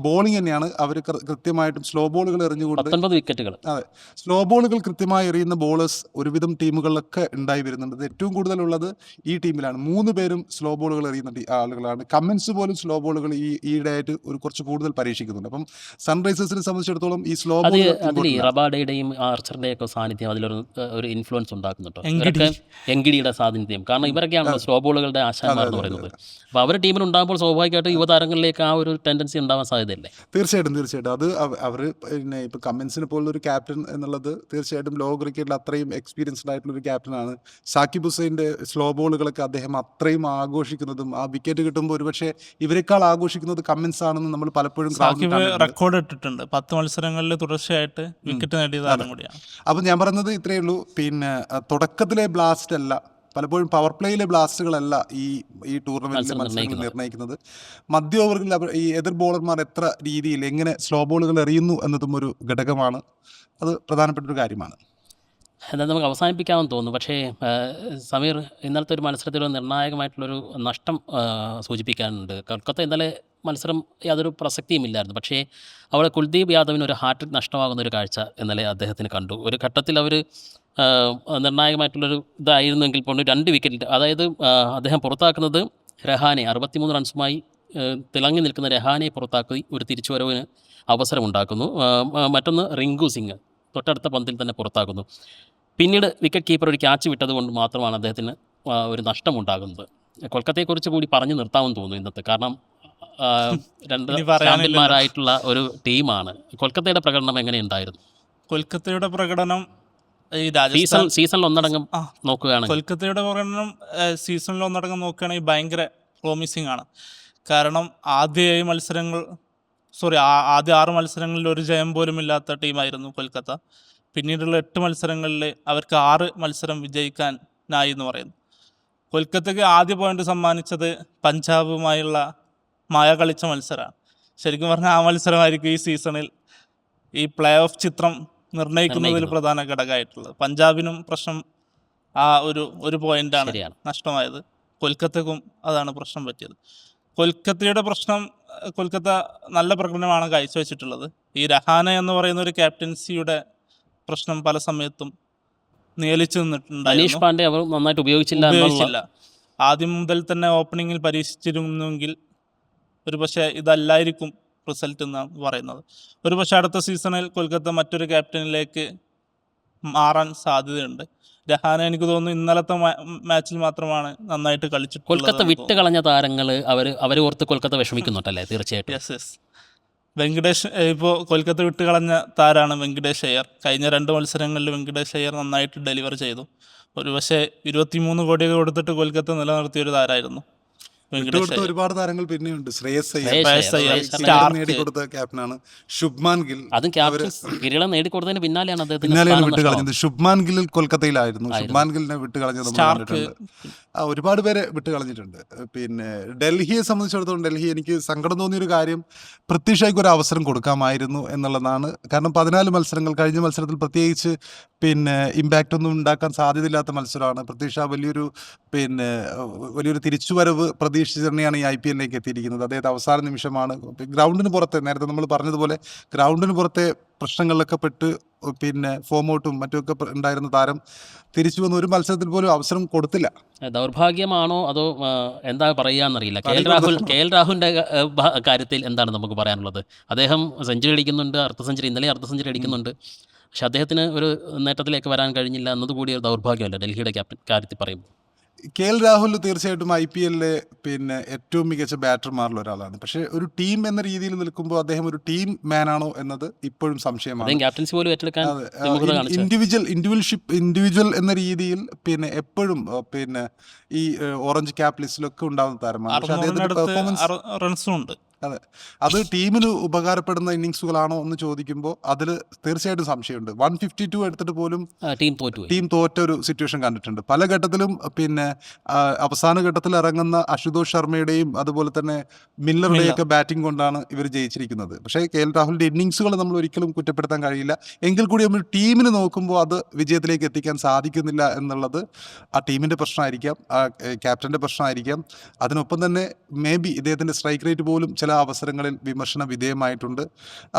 ബോളിംഗ് തന്നെയാണ്. അവർ കൃത്യമായിട്ടും സ്ലോ ബോളുകൾ എറിഞ്ഞുകൊണ്ട് 19 വിക്കറ്റുകൾ. അതെ, സ്ലോ ബോളുകൾ കൃത്യമായി എറിയുന്ന ബോളേഴ്സ് ഒരുവിധം ടീമുകളിലൊക്കെ ഉണ്ടായി വരുന്നുണ്ട്. ഇത് ഏറ്റവും കൂടുതലുള്ളത് ഈ ടീമിലാണ്. 3 പേരും സ്ലോ ബോളുകൾ എറിയുന്ന ആളുകളാണ്. കമ്മിൻസ് പോലും സ്ലോ ബോളുകൾ ഈയിടെയായിട്ട് കുറച്ച് കൂടുതൽ പരീക്ഷിക്കുന്നുണ്ട്. അപ്പം സൺറൈസേഴ്സിനെ സംബന്ധിച്ചിടത്തോളം ഈ സ്ലോ അതിൽ ബോൾ ഈ റബാഡയുടെയും ആർച്ചറിൻ്റെയും ഒക്കെ സാന്നിധ്യം ഒരു ഇൻഫ്ലുവൻസ് ഉണ്ടാക്കുന്നുണ്ടോ? എങ്കിടി. ഇവരൊക്കെ എങ്കിടിയുടെ സാന്നിധ്യം, കാരണം ഇവരൊക്കെയാണല്ലോ സ്ലോ ബോളുകളുടെ ആശാന്മാർ എന്ന് പറയുന്നത്. അപ്പോൾ അവരുടെ ടീമിലുണ്ടാകുമ്പോൾ സ്വാഭാവികമായിട്ടും യുവതാരങ്ങളിലേക്ക് ആ ഒരു ടെൻഡൻസി ഉണ്ടാവാൻ സാധ്യതയില്ലേ? തീർച്ചയായിട്ടും അത് അവർ പിന്നെ ഇപ്പോൾ കമ്മിൻസിനെ പോലുള്ള ഒരു ക്യാപ്റ്റൻ എന്നുള്ളത് തീർച്ചയായിട്ടും ലോക ക്രിക്കറ്റിൽ അത്രയും എക്സ്പീരിയൻസ്ഡ് ആയിട്ടുള്ള ഒരു ക്യാപ്റ്റനാണ്. സാക്കിബ് ഹുസൈൻ്റെ സ്ലോ ബോളുകളൊക്കെ അദ്ദേഹം അത്രയും ആഘോഷിക്കുന്നതും ആ വിക്കറ്റ് കിട്ടുമ്പോൾ ഒരുപക്ഷെ ഇവരെക്കാൾ ആഘോഷിക്കുന്നത് കമ്മിൻസ് ആണെന്ന് നമ്മൾ പലപ്പോഴും സാക്കിബ് റെക്കോർഡ് ഇട്ടിട്ടുണ്ട്. 10 മത്സരങ്ങളിൽ തുടർച്ചയായിട്ട് വിക്കറ്റ് നേടിയ താരം കൂടിയാണ്. അപ്പം ഞാൻ പറയുന്നത് ഇത്രയേ ഉള്ളൂ. പിന്നെ തുടക്കത്തിലെ ബ്ലാസ്റ്റ് അല്ല, പലപ്പോഴും പവർ പ്ലേയിലെ ബ്ലാസ്റ്റുകളല്ല ഈ ടൂർണമെന്റിലെ മത്സരങ്ങൾ നിർണ്ണയിക്കുന്നത്. മധ്യ ഓവറുകളിൽ ഈ എതിർ ബോളർമാർ എത്ര രീതിയിൽ എങ്ങനെ സ്ലോ ബോളുകൾ എറിയുന്നു എന്നതും ഒരു ഘടകമാണ്. അത് പ്രധാനപ്പെട്ട ഒരു കാര്യമാണ്. എന്തായാലും നമുക്ക് അവസാനിപ്പിക്കാമെന്ന് തോന്നുന്നു. പക്ഷേ സമീർ, ഇന്നലത്തെ ഒരു മത്സരത്തിൽ നിർണായകമായിട്ടുള്ളൊരു നഷ്ടം സൂചിപ്പിക്കാനുണ്ട്. കൊൽക്കത്ത ഇന്നലെ മത്സരം യാതൊരു പ്രസക്തിയുമില്ലായിരുന്നു. പക്ഷേ അവിടെ കുൽദീപ് യാദവിന് ഒരു ഹാട്രിക് നഷ്ടമാകുന്ന ഒരു കാഴ്ച ഇന്നലെ അദ്ദേഹത്തിന് കണ്ടു. ഒരു ഘട്ടത്തിൽ അവർ നിർണായകമായിട്ടുള്ളൊരു ഇതായിരുന്നെങ്കിൽ പോലും 2 വിക്കറ്റ്, അതായത് അദ്ദേഹം പുറത്താക്കുന്നത് രഹാനെ 63 റൺസുമായി തിളങ്ങി നിൽക്കുന്ന രഹാനെ പുറത്താക്കി ഒരു തിരിച്ചുവരവിന് അവസരമുണ്ടാക്കുന്നു. മറ്റൊന്ന് റിങ്കു സിംഗ് തൊട്ടടുത്ത പന്തിൽ തന്നെ പുറത്താക്കുന്നു. പിന്നീട് വിക്കറ്റ് കീപ്പർ ഒരു ക്യാച്ച് വിട്ടതുകൊണ്ട് മാത്രമാണ് അദ്ദേഹത്തിന് ഒരു നഷ്ടമുണ്ടാകുന്നത്. കൊൽക്കത്തയെക്കുറിച്ച് കൂടി പറഞ്ഞു നിർത്താമെന്ന് തോന്നുന്നു ഇന്നത്തെ, കാരണം 2 ചാമ്പ്യന്മാരായിട്ടുള്ള ഒരു ടീമാണ്. കൊൽക്കത്തയുടെ പ്രകടനം എങ്ങനെയുണ്ടായിരുന്നു? കൊൽക്കത്തയുടെ പ്രകടനം ഈ രാജസ്ഥാൻ സീസണിൽ ഒന്നടങ്കം നോക്കുകയാണെങ്കിൽ കൊൽക്കത്തയുടെ പ്രകടനം സീസണിൽ ഒന്നടങ്കം നോക്കുകയാണെങ്കിൽ ഭയങ്കര പ്രോമിസിങ് ആണ്. കാരണം ആദ്യ 6 മത്സരങ്ങളിൽ ഒരു ജയം പോലും ഇല്ലാത്ത ടീമായിരുന്നു കൊൽക്കത്ത. പിന്നീടുള്ള 8 മത്സരങ്ങളിൽ അവർക്ക് 6 മത്സരം വിജയിക്കാനായി എന്ന് പറയുന്നു. കൊൽക്കത്തയ്ക്ക് ആദ്യ പോയിന്റ് സമ്മാനിച്ചത് പഞ്ചാബുമായുള്ള മായ കളിച്ച മത്സരമാണ്. ശരിക്കും പറഞ്ഞാൽ ആ മത്സരമായിരിക്കും ഈ സീസണിൽ ഈ പ്ലേ ഓഫ് ചിത്രം നിർണ്ണയിക്കുന്നതിൽ പ്രധാന ഘടകമായിട്ടുള്ളത്. പഞ്ചാബിനും പ്രശ്നം ആ ഒരു പോയിന്റാണ് നഷ്ടമായത്. കൊൽക്കത്തക്കും അതാണ് പ്രശ്നം പറ്റിയത്. കൊൽക്കത്തയുടെ പ്രശ്നം, കൊൽക്കത്ത നല്ല പ്രകടനമാണ് കാഴ്ചവെച്ചിട്ടുള്ളത്. ഈ രഹാന എന്ന് പറയുന്ന ഒരു ക്യാപ്റ്റൻസിയുടെ പ്രശ്നം പല സമയത്തും നിയലിച്ചു നിന്നിട്ടുണ്ടായിരുന്നു. പാണ്ഡെ അവർ നന്നായിട്ട് ഉപയോഗിച്ചില്ല. ആദ്യം മുതൽ തന്നെ ഓപ്പണിങ്ങിൽ പരീക്ഷിച്ചിരുന്നെങ്കിൽ ഒരുപക്ഷെ ഇതല്ലായിരിക്കും റിസൾട്ട് എന്നാണ് പറയുന്നത്. ഒരുപക്ഷെ അടുത്ത സീസണിൽ കൊൽക്കത്ത മറ്റൊരു ക്യാപ്റ്റനിലേക്ക് മാറാൻ സാധ്യതയുണ്ട്. രഹാന എനിക്ക് തോന്നുന്നു ഇന്നലത്തെ മാച്ചിൽ മാത്രമാണ് നന്നായിട്ട് കളിച്ചിട്ടുള്ളത്. കൊൽക്കത്ത വിട്ട് കളഞ്ഞ താരങ്ങൾ അവർ ഓർത്ത് കൊൽക്കത്ത വിഷമിക്കുന്നുണ്ടല്ലേ? തീർച്ചയായിട്ടും. യെസ്. വെങ്കടേഷ് ഇപ്പോൾ കൊൽക്കത്ത വിട്ട് കളഞ്ഞ താരാണ് വെങ്കടേഷ് അയ്യർ. കഴിഞ്ഞ 2 മത്സരങ്ങളിൽ വെങ്കടേഷ് അയ്യർ നന്നായിട്ട് ഡെലിവർ ചെയ്തു. ഒരുപക്ഷെ 23 കോടിയൊക്കെ കൊടുത്തിട്ട് കൊൽക്കത്ത നിലനിർത്തിയ ഒരു താരമായിരുന്നു വെങ്കടേഷ്. ഒരുപാട് താരങ്ങൾ പിന്നെയുണ്ട്. ശ്രേയസ് സ്റ്റാർ നേടിക്കൊടുത്ത ക്യാപ്റ്റനാണ്. ശുഭ്മാൻ ഗിൽ, അതും ക്യാപ്റ്റൻ കിരീടം നേടിക്കൊടുത്തതിന് പിന്നാലെയാണ് പിന്നാലെയാണ് വിട്ട് കളഞ്ഞത്. ശുഭ്മാൻ ഗിൽ കൊൽക്കത്തയിലായിരുന്നു. ശുഭ്മാൻ ഗിലിനെ വിട്ട് കളഞ്ഞത് നമ്മൾ കണ്ടിട്ടുണ്ട്. ഒരുപാട് പേരെ വിട്ട് കളഞ്ഞിട്ടുണ്ട്. പിന്നെ ഡൽഹിയെ സംബന്ധിച്ചിടത്തോളം ഡൽഹി എനിക്ക് സങ്കടം തോന്നിയൊരു കാര്യം, പൃഥ്വി ഷായ്ക്ക് ഒരു അവസരം കൊടുക്കാമായിരുന്നു എന്നുള്ളതാണ്. കാരണം 14 മത്സരങ്ങൾ, കഴിഞ്ഞ മത്സരത്തിൽ പ്രത്യേകിച്ച് പിന്നെ ഇമ്പാക്റ്റ് ഒന്നും ഉണ്ടാക്കാൻ സാധ്യതയില്ലാത്ത മത്സരമാണ്. പൃഥ്വി ഷാ വലിയൊരു തിരിച്ചുവരവ് പ്രതീക്ഷിച്ച് തന്നെയാണ് ഈ IPLലേക്ക് എത്തിയിരിക്കുന്നത്. അദ്ദേഹത്തെ അവസാന നിമിഷമാണ് ഗ്രൗണ്ടിന് പുറത്തെ, നേരത്തെ നമ്മൾ പറഞ്ഞതുപോലെ ഗ്രൗണ്ടിന് പുറത്തെ പ്രശ്നങ്ങളിലൊക്കെ പെട്ട് പിന്നെ ഫോം ഔട്ടും മറ്റുമൊക്കെ ഉണ്ടായിരുന്ന താരം തിരിച്ചു വന്ന ഒരു മത്സരത്തിൽ പോലും അവസരം കൊടുത്തില്ല. ദൗർഭാഗ്യമാണോ അതോ എന്താ പറയുകയെന്നറിയില്ല. കെ എൽ രാഹുലിൻ്റെ കാര്യത്തിൽ എന്താണ് നമുക്ക് പറയാനുള്ളത്? അദ്ദേഹം സെഞ്ചുറി അടിക്കുന്നുണ്ട്, ഇന്നലെ അർദ്ധ സെഞ്ചുറി അടിക്കുന്നുണ്ട്. പക്ഷെ അദ്ദേഹത്തിന് ഒരു നേട്ടത്തിലേക്ക് വരാൻ കഴിഞ്ഞില്ല എന്നതുകൂടി ഒരു ദൗർഭാഗ്യമല്ല ഡൽഹിയുടെ കാര്യത്തിൽ പറയുമ്പോൾ. കെ എൽ രാഹുൽ തീർച്ചയായിട്ടും IPL പിന്നെ ഏറ്റവും മികച്ച ബാറ്റർമാരിൽ ഒരാളാണ്. പക്ഷേ ഒരു ടീം എന്ന രീതിയിൽ നിൽക്കുമ്പോൾ അദ്ദേഹം ഒരു ടീം മാനാണോ എന്നത് ഇപ്പോഴും സംശയമാണ്. അദ്ദേഹം ക്യാപ്റ്റൻസി പോലും ഏറ്റെടുക്കാൻ വിമുഖത കാണിച്ചു. ഇൻഡിവിജ്വൽ എന്ന രീതിയിൽ പിന്നെ എപ്പോഴും പിന്നെ ഈ ഓറഞ്ച് ക്യാപ് ലിസ്റ്റിലൊക്കെ ഉണ്ടാകുന്ന താരമാണ്. പക്ഷേ അദ്ദേഹത്തിന്റെ പെർഫോമൻസ് റൺസും ഉണ്ട്. അതെ, അത് ടീമിന് ഉപകാരപ്പെടുന്ന ഇന്നിങ്സുകളാണോ എന്ന് ചോദിക്കുമ്പോൾ അതിൽ തീർച്ചയായിട്ടും സംശയമുണ്ട്. 152 എടുത്തിട്ട് പോലും ടീം തോറ്റ ഒരു സിറ്റുവേഷൻ കണ്ടിട്ടുണ്ട്. പല ഘട്ടത്തിലും പിന്നെ അവസാന ഘട്ടത്തിൽ ഇറങ്ങുന്ന അശുതോഷ് ശർമ്മയുടെയും അതുപോലെ തന്നെ മില്ലറുടെയൊക്കെ ബാറ്റിംഗ് കൊണ്ടാണ് ഇവർ ജയിച്ചിരിക്കുന്നത്. പക്ഷേ കെ എൽ രാഹുലിൻ്റെ ഇന്നിങ്സുകൾ നമ്മൾ ഒരിക്കലും കുറ്റപ്പെടുത്താൻ കഴിയില്ല. എങ്കിൽ കൂടി നമ്മൾ ടീമിന് നോക്കുമ്പോൾ അത് വിജയത്തിലേക്ക് എത്തിക്കാൻ സാധിക്കുന്നില്ല എന്നുള്ളത് ആ ടീമിൻ്റെ പ്രശ്നമായിരിക്കാം, ആ ക്യാപ്റ്റൻ്റെ പ്രശ്നമായിരിക്കാം. അതിനൊപ്പം തന്നെ മേ ബി ഇദ്ദേഹത്തിൻ്റെ സ്ട്രൈക്ക് റേറ്റ് പോലും ചില അവസരങ്ങളിൽ വിമർശന വിധേയമായിട്ടുണ്ട്.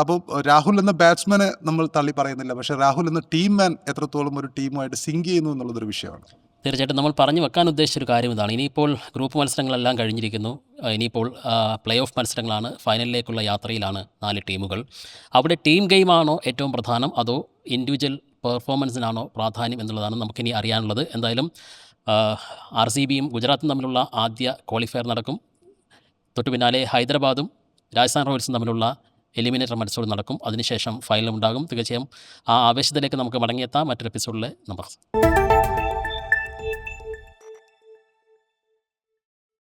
അപ്പോൾ രാഹുൽ എന്ന ബാറ്റ്സ്മാനെ നമ്മൾ തള്ളി പറയുന്നില്ല, പക്ഷേ രാഹുൽ എന്ന ടീം മാൻ എത്രത്തോളം ഒരു ടീമുമായിട്ട് സിങ്ക് ചെയ്യുന്നു എന്നുള്ളതൊരു വിഷയമാണ്. തീർച്ചയായിട്ടും നമ്മൾ പറഞ്ഞു വെക്കാൻ ഉദ്ദേശിച്ചൊരു കാര്യം ഇതാണ്. ഇനിയിപ്പോൾ ഗ്രൂപ്പ് മത്സരങ്ങളെല്ലാം കഴിഞ്ഞിരിക്കുന്നു. ഇനിയിപ്പോൾ പ്ലേ ഓഫ് മത്സരങ്ങളാണ്. ഫൈനലിലേക്കുള്ള യാത്രയിലാണ് 4 ടീമുകൾ. അവിടെ ടീം ഗെയിമാണോ ഏറ്റവും പ്രധാനം അതോ ഇൻഡിവിജ്വൽ പെർഫോമൻസിനാണോ പ്രാധാന്യം എന്നുള്ളതാണ് നമുക്കിനി അറിയാനുള്ളത്. എന്തായാലും RCBയും ഗുജറാത്തും തമ്മിലുള്ള ആദ്യ ക്വാളിഫയർ നടക്കും. തൊട്ടു പിന്നാലെ ഹൈദരാബാദും രാജസ്ഥാൻ റോയൽസും തമ്മിലുള്ള എലിമിനേറ്റർ മത്സരം നടക്കും. അതിനുശേഷം ഫൈനലും ഉണ്ടാകും. തീർച്ചയായും ആ ആവേശത്തിലേക്ക് നമുക്ക് മടങ്ങിയെത്താം മറ്റൊരു എപ്പിസോഡിലെ. നമസ്കാരം.